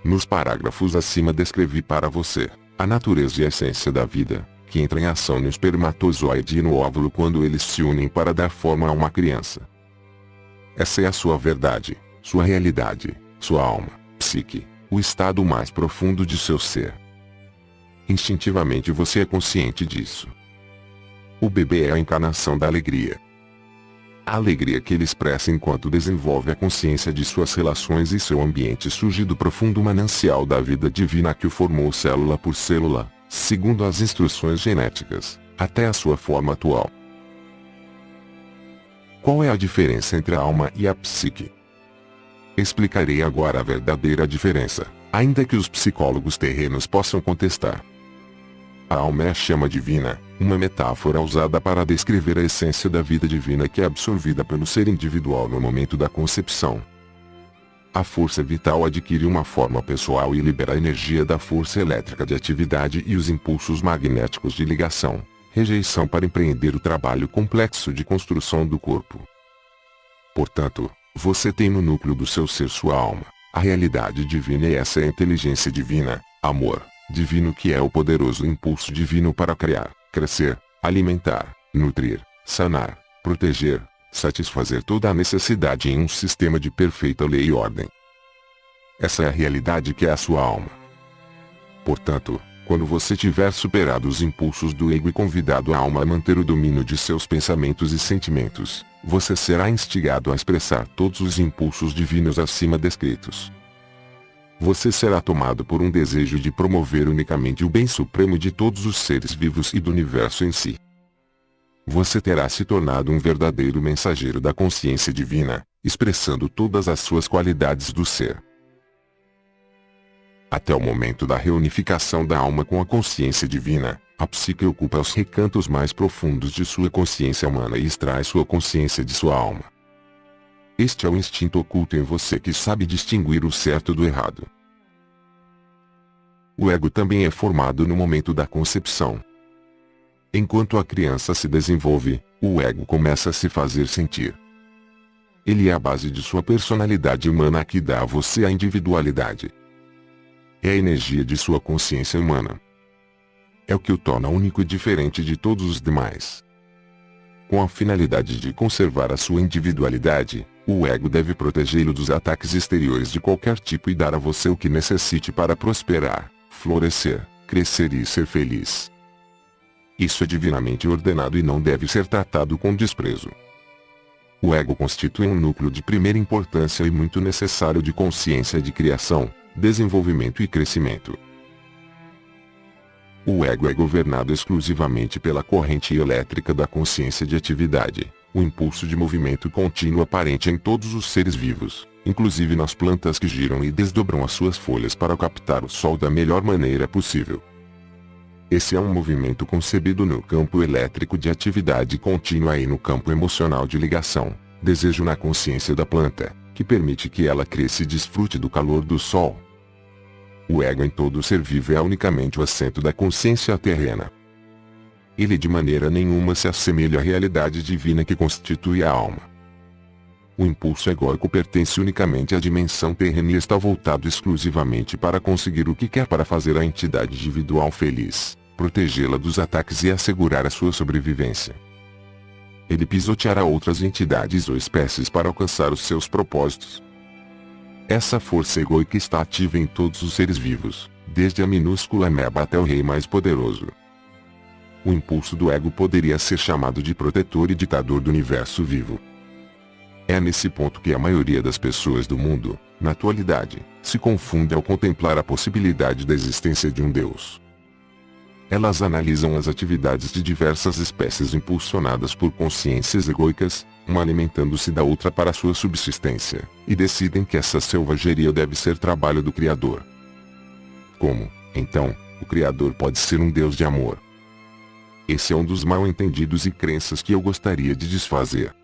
Nos parágrafos acima descrevi para você a natureza e a essência da vida, que entra em ação no espermatozoide e no óvulo quando eles se unem para dar forma a uma criança. Essa é a sua verdade, sua realidade, sua alma, psique, o estado mais profundo de seu ser. Instintivamente você é consciente disso. O bebê é a encarnação da alegria. A alegria que ele expressa enquanto desenvolve a consciência de suas relações e seu ambiente surge do profundo manancial da vida divina que o formou célula por célula, segundo as instruções genéticas, até a sua forma atual. Qual é a diferença entre a alma e a psique? Explicarei agora a verdadeira diferença, ainda que os psicólogos terrenos possam contestar. A alma é a chama divina, uma metáfora usada para descrever a essência da vida divina que é absorvida pelo ser individual no momento da concepção. A força vital adquire uma forma pessoal e libera a energia da força elétrica de atividade e os impulsos magnéticos de ligação, rejeição para empreender o trabalho complexo de construção do corpo. Portanto, você tem no núcleo do seu ser sua alma, a realidade divina e essa é a inteligência divina, amor divino que é o poderoso impulso divino para criar, crescer, alimentar, nutrir, sanar, proteger, satisfazer toda a necessidade em um sistema de perfeita lei e ordem. Essa é a realidade que é a sua alma. Portanto, quando você tiver superado os impulsos do ego e convidado a alma a manter o domínio de seus pensamentos e sentimentos, você será instigado a expressar todos os impulsos divinos acima descritos. Você será tomado por um desejo de promover unicamente o bem supremo de todos os seres vivos e do universo em si. Você terá se tornado um verdadeiro mensageiro da consciência divina, expressando todas as suas qualidades do ser. Até o momento da reunificação da alma com a consciência divina, a psique ocupa os recantos mais profundos de sua consciência humana e extrai sua consciência de sua alma. Este é o instinto oculto em você que sabe distinguir o certo do errado. O ego também é formado no momento da concepção. Enquanto a criança se desenvolve, o ego começa a se fazer sentir. Ele é a base de sua personalidade humana que dá a você a individualidade. É a energia de sua consciência humana. É o que o torna único e diferente de todos os demais. Com a finalidade de conservar a sua individualidade, o ego deve protegê-lo dos ataques exteriores de qualquer tipo e dar a você o que necessite para prosperar, florescer, crescer e ser feliz. Isso é divinamente ordenado e não deve ser tratado com desprezo. O ego constitui um núcleo de primeira importância e muito necessário de consciência de criação, desenvolvimento e crescimento. O ego é governado exclusivamente pela corrente elétrica da consciência de atividade, o impulso de movimento contínuo aparente em todos os seres vivos, inclusive nas plantas que giram e desdobram as suas folhas para captar o sol da melhor maneira possível. Esse é um movimento concebido no campo elétrico de atividade contínua e no campo emocional de ligação, desejo na consciência da planta, que permite que ela cresça e desfrute do calor do sol. O ego em todo ser vivo é unicamente o assento da consciência terrena. Ele de maneira nenhuma se assemelha à realidade divina que constitui a alma. O impulso egóico pertence unicamente à dimensão terrena e está voltado exclusivamente para conseguir o que quer para fazer a entidade individual feliz, protegê-la dos ataques e assegurar a sua sobrevivência. Ele pisoteará outras entidades ou espécies para alcançar os seus propósitos. Essa força egóica está ativa em todos os seres vivos, desde a minúscula ameba até o rei mais poderoso. O impulso do ego poderia ser chamado de protetor e ditador do universo vivo. É nesse ponto que a maioria das pessoas do mundo, na atualidade, se confunde ao contemplar a possibilidade da existência de um Deus. Elas analisam as atividades de diversas espécies impulsionadas por consciências egóicas, uma alimentando-se da outra para sua subsistência, e decidem que essa selvageria deve ser trabalho do Criador. Como, então, o Criador pode ser um Deus de amor? Esse é um dos mal-entendidos e crenças que eu gostaria de desfazer.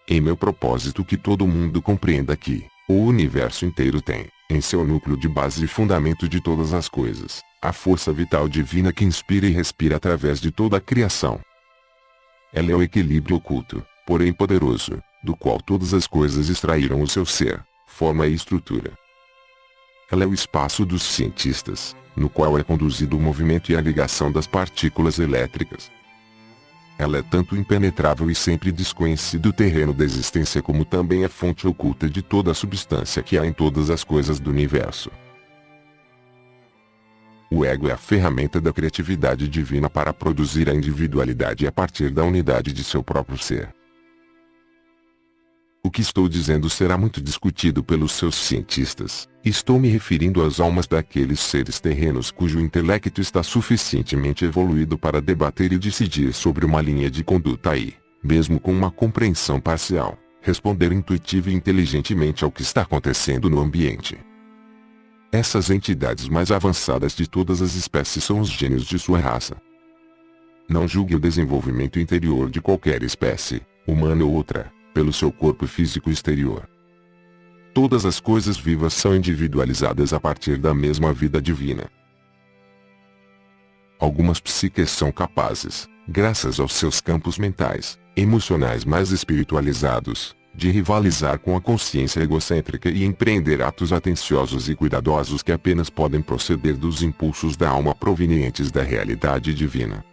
Em meu propósito que todo mundo compreenda que, o universo inteiro tem, em seu núcleo de base e fundamento de todas as coisas, a força vital divina que inspira e respira através de toda a criação. Ela é o equilíbrio oculto, porém poderoso, do qual todas as coisas extraíram o seu ser, forma e estrutura. Ela é o espaço dos cientistas, no qual é conduzido o movimento e a ligação das partículas elétricas. Ela é tanto impenetrável e sempre desconhecido terreno da existência como também a fonte oculta de toda a substância que há em todas as coisas do universo. O ego é a ferramenta da criatividade divina para produzir a individualidade a partir da unidade de seu próprio ser. O que estou dizendo será muito discutido pelos seus cientistas. Estou me referindo às almas daqueles seres terrenos cujo intelecto está suficientemente evoluído para debater e decidir sobre uma linha de conduta e, mesmo com uma compreensão parcial, responder intuitiva e inteligentemente ao que está acontecendo no ambiente. Essas entidades mais avançadas de todas as espécies são os gênios de sua raça. Não julgue o desenvolvimento interior de qualquer espécie, humana ou outra, pelo seu corpo físico exterior. Todas as coisas vivas são individualizadas a partir da mesma vida divina. Algumas psiques são capazes, graças aos seus campos mentais, emocionais mais espiritualizados, de rivalizar com a consciência egocêntrica e empreender atos atenciosos e cuidadosos que apenas podem proceder dos impulsos da alma provenientes da realidade divina.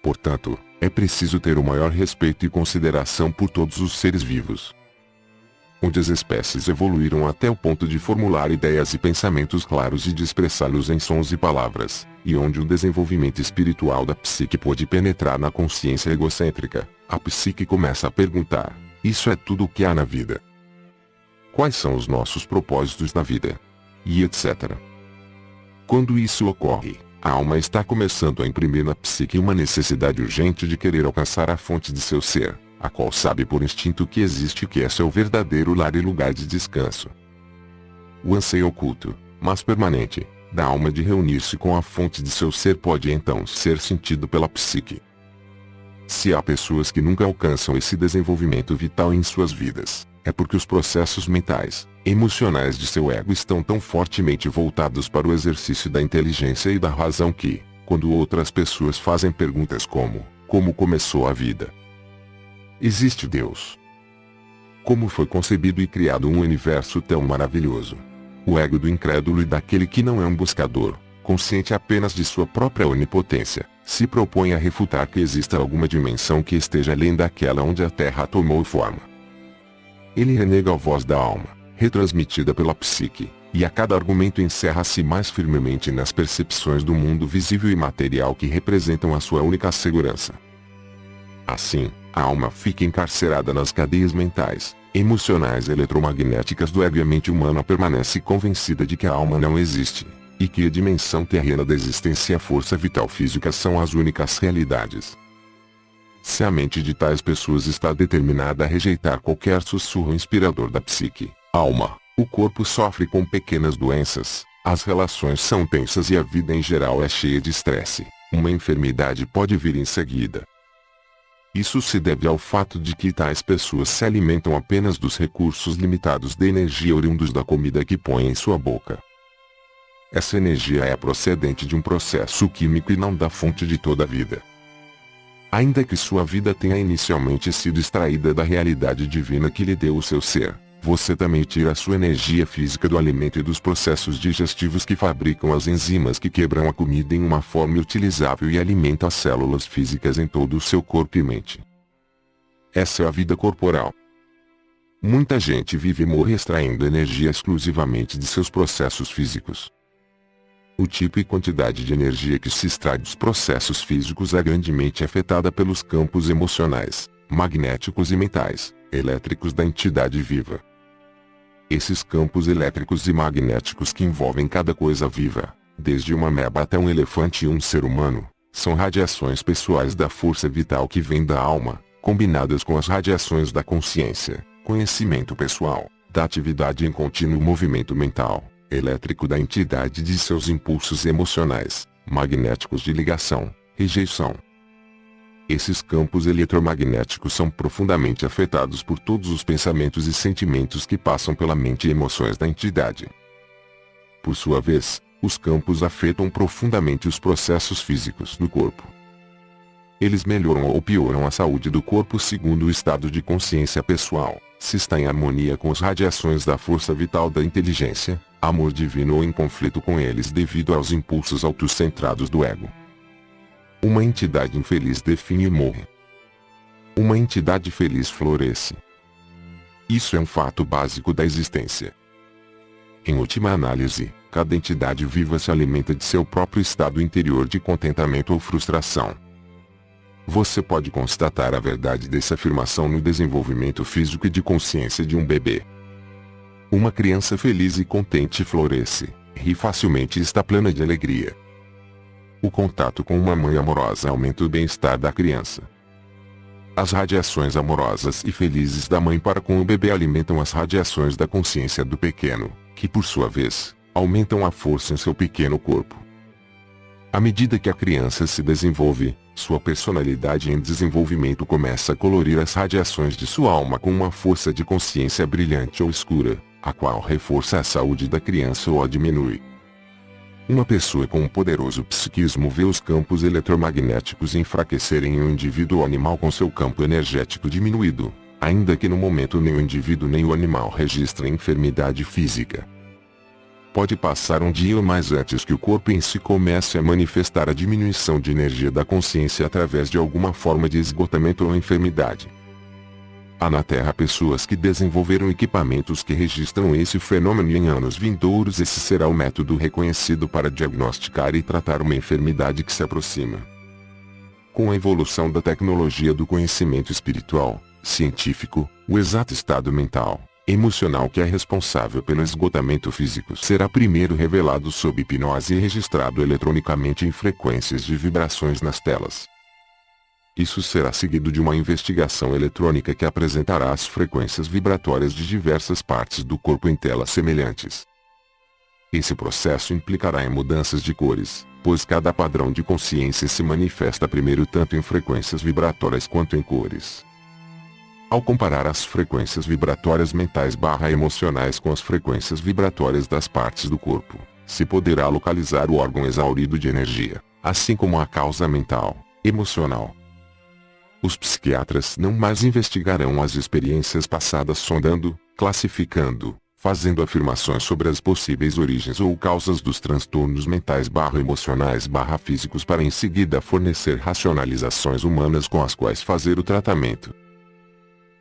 Portanto, é preciso ter o maior respeito e consideração por todos os seres vivos. Onde as espécies evoluíram até o ponto de formular ideias e pensamentos claros e de expressá-los em sons e palavras, e onde o desenvolvimento espiritual da psique pôde penetrar na consciência egocêntrica, a psique começa a perguntar: isso é tudo o que há na vida? Quais são os nossos propósitos na vida? E etc. Quando isso ocorre, a alma está começando a imprimir na psique uma necessidade urgente de querer alcançar a fonte de seu ser, a qual sabe por instinto que existe e que é seu verdadeiro lar e lugar de descanso. O anseio oculto, mas permanente, da alma de reunir-se com a fonte de seu ser pode então ser sentido pela psique. Se há pessoas que nunca alcançam esse desenvolvimento vital em suas vidas, é porque os processos mentais, emocionais de seu ego estão tão fortemente voltados para o exercício da inteligência e da razão que, quando outras pessoas fazem perguntas como: como começou a vida? Existe Deus? Como foi concebido e criado um universo tão maravilhoso? O ego do incrédulo e daquele que não é um buscador, consciente apenas de sua própria onipotência, se propõe a refutar que exista alguma dimensão que esteja além daquela onde a Terra tomou forma. Ele renega a voz da alma, retransmitida pela psique, e a cada argumento encerra-se mais firmemente nas percepções do mundo visível e material que representam a sua única segurança. Assim, a alma fica encarcerada nas cadeias mentais, emocionais e eletromagnéticas do ego e a mente humana permanece convencida de que a alma não existe, e que a dimensão terrena da existência e a força vital física são as únicas realidades. Se a mente de tais pessoas está determinada a rejeitar qualquer sussurro inspirador da psique, alma, o corpo sofre com pequenas doenças, as relações são tensas e a vida em geral é cheia de estresse, uma enfermidade pode vir em seguida. Isso se deve ao fato de que tais pessoas se alimentam apenas dos recursos limitados de energia oriundos da comida que põem em sua boca. Essa energia é procedente de um processo químico e não da fonte de toda a vida. Ainda que sua vida tenha inicialmente sido extraída da realidade divina que lhe deu o seu ser, você também tira a sua energia física do alimento e dos processos digestivos que fabricam as enzimas que quebram a comida em uma forma utilizável e alimentam as células físicas em todo o seu corpo e mente. Essa é a vida corporal. Muita gente vive e morre extraindo energia exclusivamente de seus processos físicos. O tipo e quantidade de energia que se extrai dos processos físicos é grandemente afetada pelos campos emocionais, magnéticos e mentais, elétricos da entidade viva. Esses campos elétricos e magnéticos que envolvem cada coisa viva, desde uma ameba até um elefante e um ser humano, são radiações pessoais da força vital que vem da alma, combinadas com as radiações da consciência, conhecimento pessoal, da atividade em contínuo movimento mental, elétrico da entidade de seus impulsos emocionais, magnéticos de ligação, rejeição. Esses campos eletromagnéticos são profundamente afetados por todos os pensamentos e sentimentos que passam pela mente e emoções da entidade. Por sua vez, os campos afetam profundamente os processos físicos do corpo. Eles melhoram ou pioram a saúde do corpo segundo o estado de consciência pessoal, se está em harmonia com as radiações da força vital da inteligência, amor divino ou em conflito com eles devido aos impulsos autocentrados do ego. Uma entidade infeliz define e morre. Uma entidade feliz floresce. Isso é um fato básico da existência. Em última análise, cada entidade viva se alimenta de seu próprio estado interior de contentamento ou frustração. Você pode constatar a verdade dessa afirmação no desenvolvimento físico e de consciência de um bebê. Uma criança feliz e contente floresce, ri facilmente e está plena de alegria. O contato com uma mãe amorosa aumenta o bem-estar da criança. As radiações amorosas e felizes da mãe para com o bebê alimentam as radiações da consciência do pequeno, que por sua vez, aumentam a força em seu pequeno corpo. À medida que a criança se desenvolve, sua personalidade em desenvolvimento começa a colorir as radiações de sua alma com uma força de consciência brilhante ou escura, a qual reforça a saúde da criança ou a diminui. Uma pessoa com um poderoso psiquismo vê os campos eletromagnéticos enfraquecerem em um indivíduo ou animal com seu campo energético diminuído, ainda que no momento nem o indivíduo nem o animal registrem enfermidade física. Pode passar um dia ou mais antes que o corpo em si comece a manifestar a diminuição de energia da consciência através de alguma forma de esgotamento ou enfermidade. Há na Terra pessoas que desenvolveram equipamentos que registram esse fenômeno e em anos vindouros esse será o método reconhecido para diagnosticar e tratar uma enfermidade que se aproxima. Com a evolução da tecnologia do conhecimento espiritual, científico, o exato estado mental, emocional que é responsável pelo esgotamento físico será primeiro revelado sob hipnose e registrado eletronicamente em frequências de vibrações nas telas. Isso será seguido de uma investigação eletrônica que apresentará as frequências vibratórias de diversas partes do corpo em telas semelhantes. Esse processo implicará em mudanças de cores, pois cada padrão de consciência se manifesta primeiro tanto em frequências vibratórias quanto em cores. Ao comparar as frequências vibratórias mentais/emocionais com as frequências vibratórias das partes do corpo, se poderá localizar o órgão exaurido de energia, assim como a causa mental, emocional. Os psiquiatras não mais investigarão as experiências passadas sondando, classificando, fazendo afirmações sobre as possíveis origens ou causas dos transtornos mentais/emocionais/físicos para em seguida fornecer racionalizações humanas com as quais fazer o tratamento.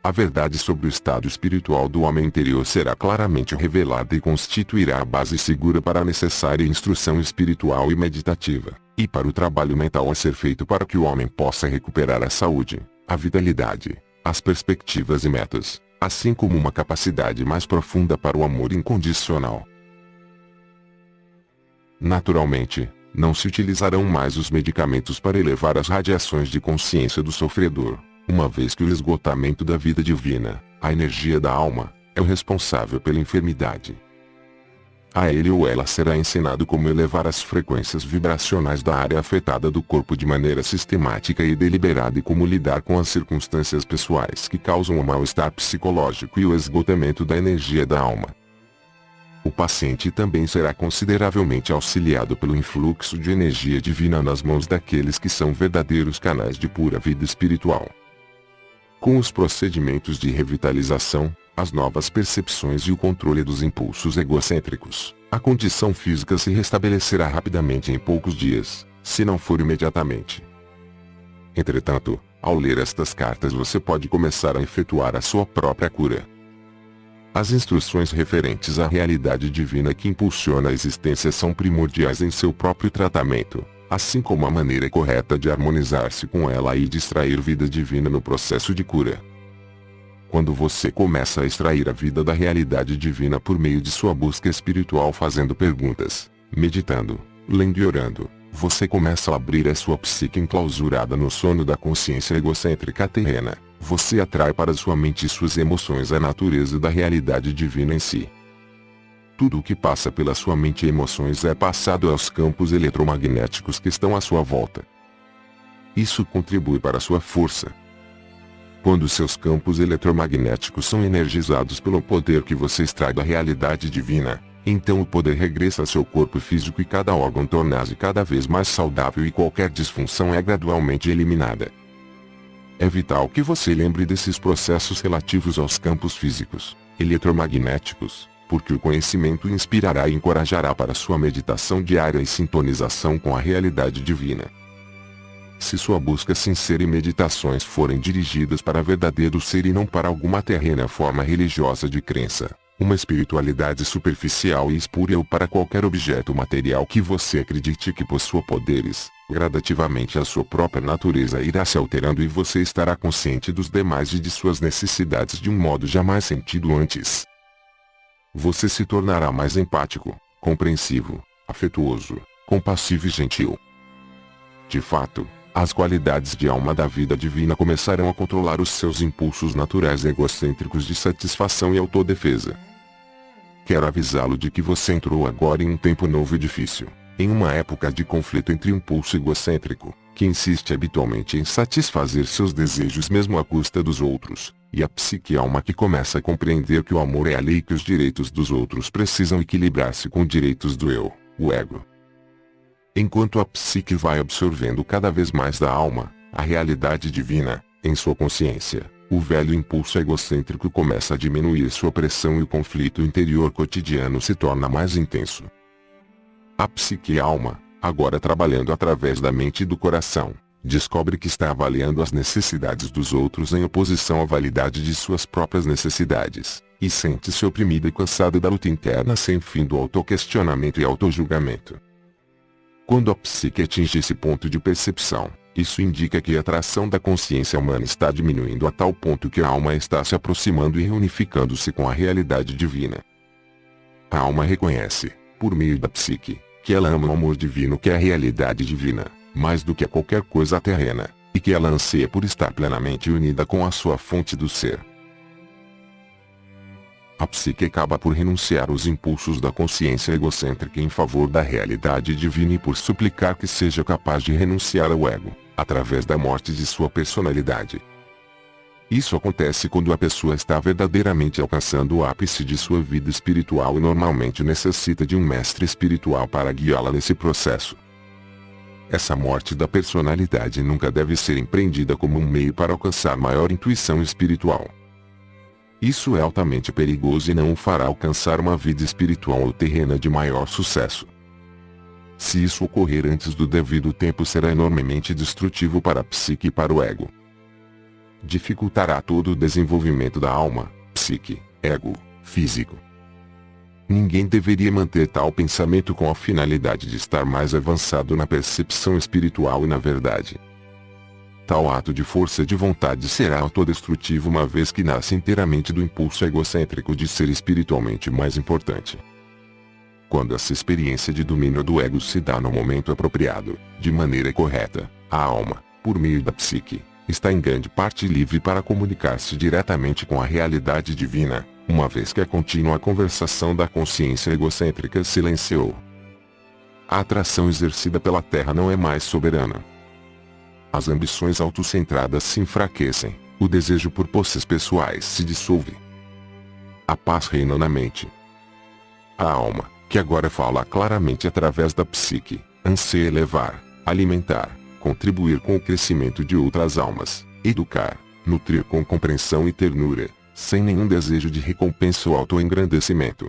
A verdade sobre o estado espiritual do homem interior será claramente revelada e constituirá a base segura para a necessária instrução espiritual e meditativa, e para o trabalho mental a ser feito para que o homem possa recuperar a saúde, a vitalidade, as perspectivas e metas, assim como uma capacidade mais profunda para o amor incondicional. Naturalmente, não se utilizarão mais os medicamentos para elevar as radiações de consciência do sofredor, uma vez que o esgotamento da vida divina, a energia da alma, é o responsável pela enfermidade. A ele ou ela será ensinado como elevar as frequências vibracionais da área afetada do corpo de maneira sistemática e deliberada e como lidar com as circunstâncias pessoais que causam o mal-estar psicológico e o esgotamento da energia da alma. O paciente também será consideravelmente auxiliado pelo influxo de energia divina nas mãos daqueles que são verdadeiros canais de pura vida espiritual. Com os procedimentos de revitalização, as novas percepções e o controle dos impulsos egocêntricos, a condição física se restabelecerá rapidamente em poucos dias, se não for imediatamente. Entretanto, ao ler estas cartas você pode começar a efetuar a sua própria cura. As instruções referentes à realidade divina que impulsiona a existência são primordiais em seu próprio tratamento, assim como a maneira correta de harmonizar-se com ela e de extrair vida divina no processo de cura. Quando você começa a extrair a vida da realidade divina por meio de sua busca espiritual fazendo perguntas, meditando, lendo e orando, você começa a abrir a sua psique enclausurada no sono da consciência egocêntrica terrena. Você atrai para sua mente e suas emoções a natureza da realidade divina em si. Tudo o que passa pela sua mente e emoções é passado aos campos eletromagnéticos que estão à sua volta. Isso contribui para a sua força. Quando seus campos eletromagnéticos são energizados pelo poder que você extrai da realidade divina, então o poder regressa a seu corpo físico e cada órgão torna-se cada vez mais saudável e qualquer disfunção é gradualmente eliminada. É vital que você lembre desses processos relativos aos campos físicos, eletromagnéticos, porque o conhecimento inspirará e encorajará para sua meditação diária e sintonização com a realidade divina. Se sua busca sincera e meditações forem dirigidas para verdadeiro ser e não para alguma terrena forma religiosa de crença, uma espiritualidade superficial e espúria ou para qualquer objeto material que você acredite que possua poderes, gradativamente a sua própria natureza irá se alterando e você estará consciente dos demais e de suas necessidades de um modo jamais sentido antes. Você se tornará mais empático, compreensivo, afetuoso, compassivo e gentil. De fato, as qualidades de alma da vida divina começarão a controlar os seus impulsos naturais egocêntricos de satisfação e autodefesa. Quero avisá-lo de que você entrou agora em um tempo novo e difícil, em uma época de conflito entre o impulso egocêntrico, que insiste habitualmente em satisfazer seus desejos mesmo à custa dos outros, e a psique-alma que começa a compreender que o amor é a lei e que os direitos dos outros precisam equilibrar-se com os direitos do eu, o ego. Enquanto a psique vai absorvendo cada vez mais da alma, a realidade divina, em sua consciência, o velho impulso egocêntrico começa a diminuir sua pressão e o conflito interior cotidiano se torna mais intenso. A psique-alma, agora trabalhando através da mente e do coração, descobre que está avaliando as necessidades dos outros em oposição à validade de suas próprias necessidades, e sente-se oprimida e cansada da luta interna sem fim do autoquestionamento e autojulgamento. Quando a psique atinge esse ponto de percepção, isso indica que a atração da consciência humana está diminuindo a tal ponto que a alma está se aproximando e reunificando-se com a realidade divina. A alma reconhece, por meio da psique, que ela ama o amor divino que é a realidade divina, mais do que a qualquer coisa terrena, e que ela anseia por estar plenamente unida com a sua fonte do ser. A psique acaba por renunciar aos impulsos da consciência egocêntrica em favor da realidade divina e por suplicar que seja capaz de renunciar ao ego, através da morte de sua personalidade. Isso acontece quando a pessoa está verdadeiramente alcançando o ápice de sua vida espiritual e normalmente necessita de um mestre espiritual para guiá-la nesse processo. Essa morte da personalidade nunca deve ser empreendida como um meio para alcançar maior intuição espiritual. Isso é altamente perigoso e não o fará alcançar uma vida espiritual ou terrena de maior sucesso. Se isso ocorrer antes do devido tempo, será enormemente destrutivo para a psique e para o ego. Dificultará todo o desenvolvimento da alma, psique, ego, físico. Ninguém deveria manter tal pensamento com a finalidade de estar mais avançado na percepção espiritual e na verdade. Tal ato de força de vontade será autodestrutivo, uma vez que nasce inteiramente do impulso egocêntrico de ser espiritualmente mais importante. Quando essa experiência de domínio do ego se dá no momento apropriado, de maneira correta, a alma, por meio da psique, está em grande parte livre para comunicar-se diretamente com a realidade divina, uma vez que a contínua conversação da consciência egocêntrica silenciou. A atração exercida pela Terra não é mais soberana. As ambições autocentradas se enfraquecem, o desejo por posses pessoais se dissolve. A paz reina na mente. A alma, que agora fala claramente através da psique, anseia elevar, alimentar, contribuir com o crescimento de outras almas, educar, nutrir com compreensão e ternura, sem nenhum desejo de recompensa ou autoengrandecimento.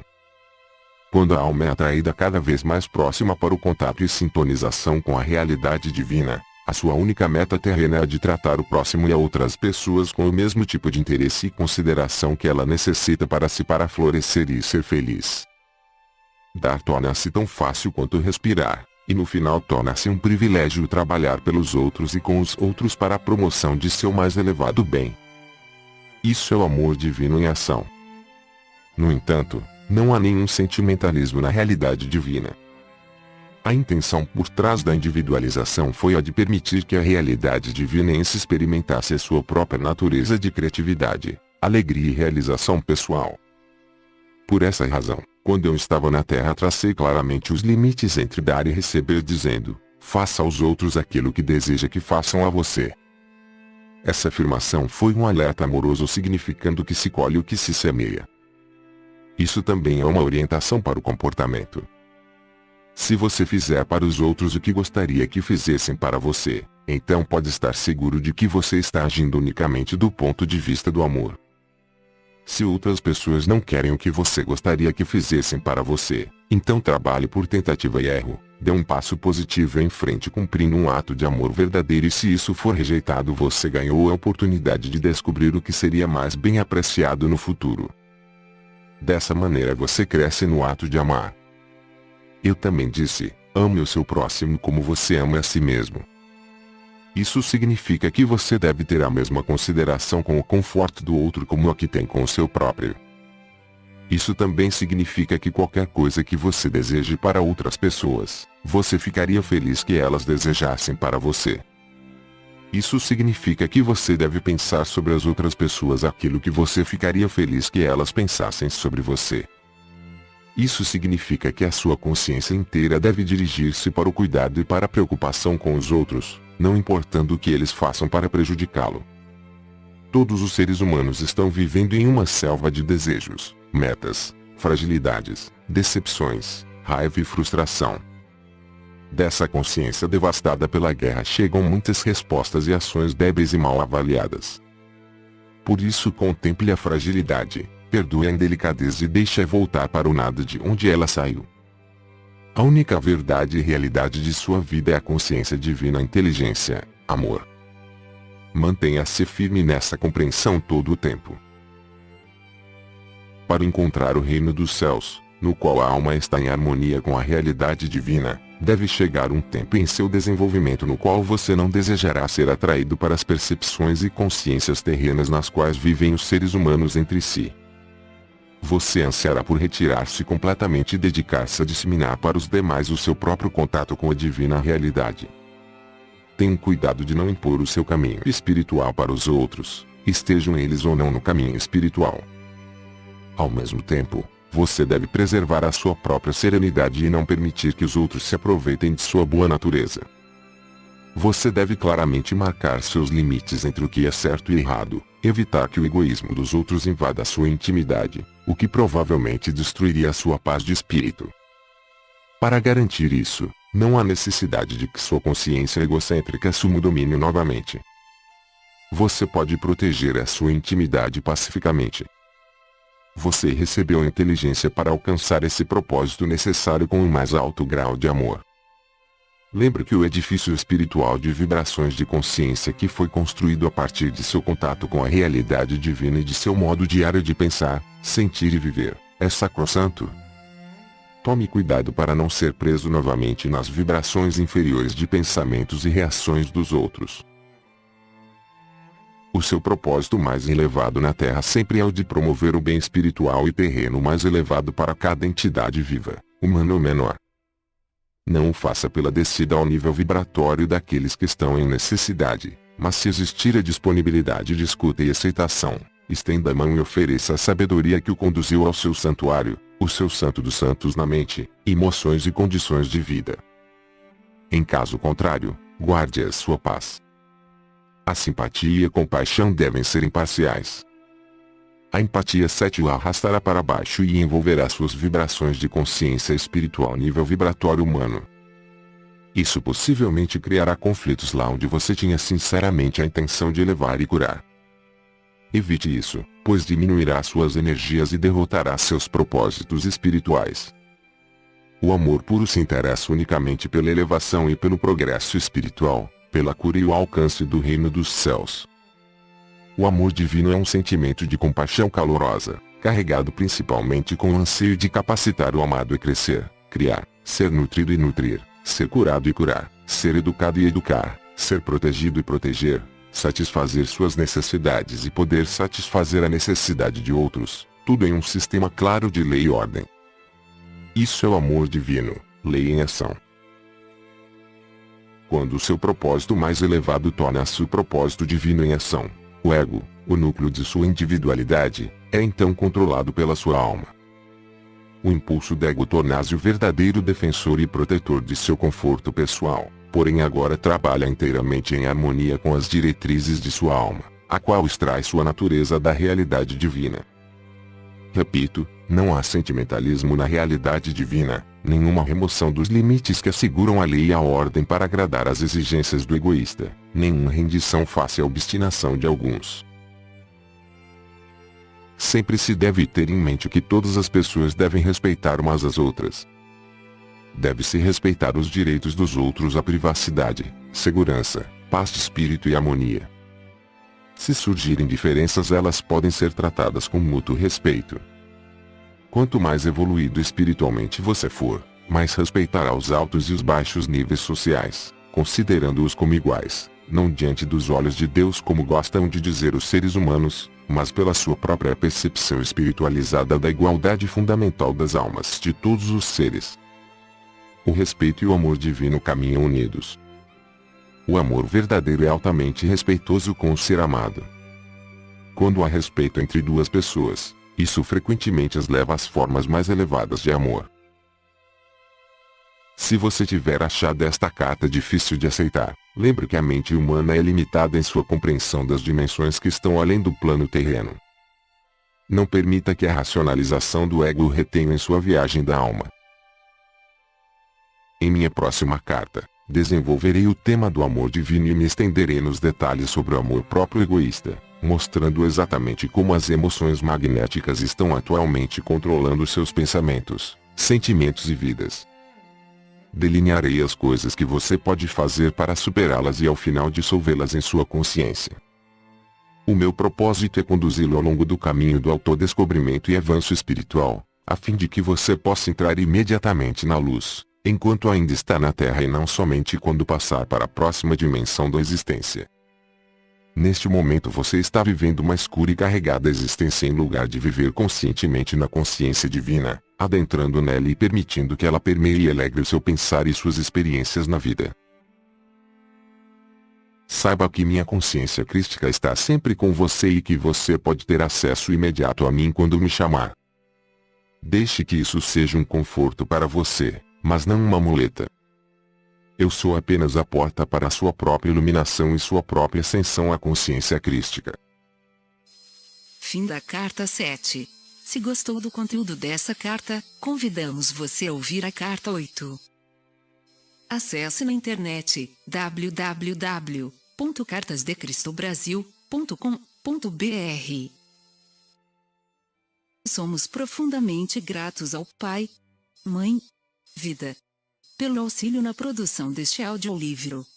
Quando a alma é atraída cada vez mais próxima para o contato e sintonização com a realidade divina, a sua única meta terrena é a de tratar o próximo e a outras pessoas com o mesmo tipo de interesse e consideração que ela necessita para florescer e ser feliz. Dar torna-se tão fácil quanto respirar, e no final torna-se um privilégio trabalhar pelos outros e com os outros para a promoção de seu mais elevado bem. Isso é o amor divino em ação. No entanto, não há nenhum sentimentalismo na realidade divina. A intenção por trás da individualização foi a de permitir que a realidade divina se experimentasse a sua própria natureza de criatividade, alegria e realização pessoal. Por essa razão, quando eu estava na Terra, tracei claramente os limites entre dar e receber, dizendo: faça aos outros aquilo que deseja que façam a você. Essa afirmação foi um alerta amoroso, significando que se colhe o que se semeia. Isso também é uma orientação para o comportamento. Se você fizer para os outros o que gostaria que fizessem para você, então pode estar seguro de que você está agindo unicamente do ponto de vista do amor. Se outras pessoas não querem o que você gostaria que fizessem para você, então trabalhe por tentativa e erro, dê um passo positivo em frente cumprindo um ato de amor verdadeiro, e se isso for rejeitado, você ganhou a oportunidade de descobrir o que seria mais bem apreciado no futuro. Dessa maneira você cresce no ato de amar. Eu também disse: ame o seu próximo como você ama a si mesmo. Isso significa que você deve ter a mesma consideração com o conforto do outro como a que tem com o seu próprio. Isso também significa que qualquer coisa que você deseje para outras pessoas, você ficaria feliz que elas desejassem para você. Isso significa que você deve pensar sobre as outras pessoas aquilo que você ficaria feliz que elas pensassem sobre você. Isso significa que a sua consciência inteira deve dirigir-se para o cuidado e para a preocupação com os outros, não importando o que eles façam para prejudicá-lo. Todos os seres humanos estão vivendo em uma selva de desejos, metas, fragilidades, decepções, raiva e frustração. Dessa consciência devastada pela guerra chegam muitas respostas e ações débeis e mal avaliadas. Por isso, contemple a fragilidade, perdoe a indelicadeza e deixe-a voltar para o nada de onde ela saiu. A única verdade e realidade de sua vida é a consciência divina, a inteligência, amor. Mantenha-se firme nessa compreensão todo o tempo. Para encontrar o reino dos céus, no qual a alma está em harmonia com a realidade divina, deve chegar um tempo em seu desenvolvimento no qual você não desejará ser atraído para as percepções e consciências terrenas nas quais vivem os seres humanos entre si. Você ansiará por retirar-se completamente e dedicar-se a disseminar para os demais o seu próprio contato com a divina realidade. Tenha cuidado de não impor o seu caminho espiritual para os outros, estejam eles ou não no caminho espiritual. Ao mesmo tempo, você deve preservar a sua própria serenidade e não permitir que os outros se aproveitem de sua boa natureza. Você deve claramente marcar seus limites entre o que é certo e errado, evitar que o egoísmo dos outros invada a sua intimidade, o que provavelmente destruiria a sua paz de espírito. Para garantir isso, Não há necessidade de que sua consciência egocêntrica assuma o domínio novamente. Você pode proteger a sua intimidade pacificamente. Você recebeu a inteligência para alcançar esse propósito necessário com o mais alto grau de amor. Lembre que o edifício espiritual de vibrações de consciência que foi construído a partir de seu contato com a realidade divina e de seu modo diário de pensar, sentir e viver, é sacrossanto. Tome cuidado para não ser preso novamente nas vibrações inferiores de pensamentos e reações dos outros. O seu propósito mais elevado na Terra sempre é o de promover o bem espiritual e terreno mais elevado para cada entidade viva, humana ou menor. Não o faça pela descida ao nível vibratório daqueles que estão em necessidade, mas se existir a disponibilidade de escuta e aceitação, estenda a mão e ofereça a sabedoria que o conduziu ao seu santuário, o seu santo dos santos na mente, emoções e condições de vida. Em caso contrário, guarde a sua paz. A simpatia e a compaixão devem ser imparciais. A empatia 7 o arrastará para baixo e envolverá suas vibrações de consciência espiritual nível vibratório humano. Isso possivelmente criará conflitos lá onde você tinha sinceramente a intenção de elevar e curar. Evite isso, pois diminuirá suas energias e derrotará seus propósitos espirituais. O amor puro se interessa unicamente pela elevação e pelo progresso espiritual, pela cura e o alcance do reino dos céus. O amor divino é um sentimento de compaixão calorosa, carregado principalmente com o anseio de capacitar o amado a crescer, criar, ser nutrido e nutrir, ser curado e curar, ser educado e educar, ser protegido e proteger, satisfazer suas necessidades e poder satisfazer a necessidade de outros, tudo em um sistema claro de lei e ordem. Isso é o amor divino, lei em ação. Quando o seu propósito mais elevado torna-se o propósito divino em ação, o ego, o núcleo de sua individualidade, é então controlado pela sua alma. O impulso do ego torna-se o verdadeiro defensor e protetor de seu conforto pessoal, porém agora trabalha inteiramente em harmonia com as diretrizes de sua alma, a qual extrai sua natureza da realidade divina. Repito, não há sentimentalismo na realidade divina, nenhuma remoção dos limites que asseguram a lei e a ordem para agradar às exigências do egoísta, nenhuma rendição face à obstinação de alguns. Sempre se deve ter em mente que todas as pessoas devem respeitar umas às outras. Deve-se respeitar os direitos dos outros à privacidade, segurança, paz de espírito e harmonia. Se surgirem diferenças, elas podem ser tratadas com mútuo respeito. Quanto mais evoluído espiritualmente você for, mais respeitará os altos e os baixos níveis sociais, considerando-os como iguais, não diante dos olhos de Deus como gostam de dizer os seres humanos, mas pela sua própria percepção espiritualizada da igualdade fundamental das almas de todos os seres. O respeito e o amor divino caminham unidos. O amor verdadeiro é altamente respeitoso com o ser amado. Quando há respeito entre duas pessoas, isso frequentemente as leva às formas mais elevadas de amor. Se você tiver achado esta carta difícil de aceitar, lembre que a mente humana é limitada em sua compreensão das dimensões que estão além do plano terreno. Não permita que a racionalização do ego o retenha em sua viagem da alma. Em minha próxima carta, desenvolverei o tema do amor divino e me estenderei nos detalhes sobre o amor próprio egoísta, mostrando exatamente como as emoções magnéticas estão atualmente controlando seus pensamentos, sentimentos e vidas. Delinearei as coisas que você pode fazer para superá-las e ao final dissolvê-las em sua consciência. O meu propósito é conduzi-lo ao longo do caminho do autodescobrimento e avanço espiritual, a fim de que você possa entrar imediatamente na luz, enquanto ainda está na Terra e não somente quando passar para a próxima dimensão da existência. Neste momento você está vivendo uma escura e carregada existência em lugar de viver conscientemente na consciência divina, adentrando nela e permitindo que ela permeie e alegre o seu pensar e suas experiências na vida. Saiba que minha consciência crística está sempre com você e que você pode ter acesso imediato a mim quando me chamar. Deixe que isso seja um conforto para você, mas não uma muleta. Eu sou apenas a porta para a sua própria iluminação e sua própria ascensão à consciência crística. Fim da carta 7. Se gostou do conteúdo dessa carta, convidamos você a ouvir a carta 8. Acesse na internet www.cartasdecristobrasil.com.br. Somos profundamente gratos ao Pai, Mãe, Vida, pelo auxílio na produção deste audiolivro.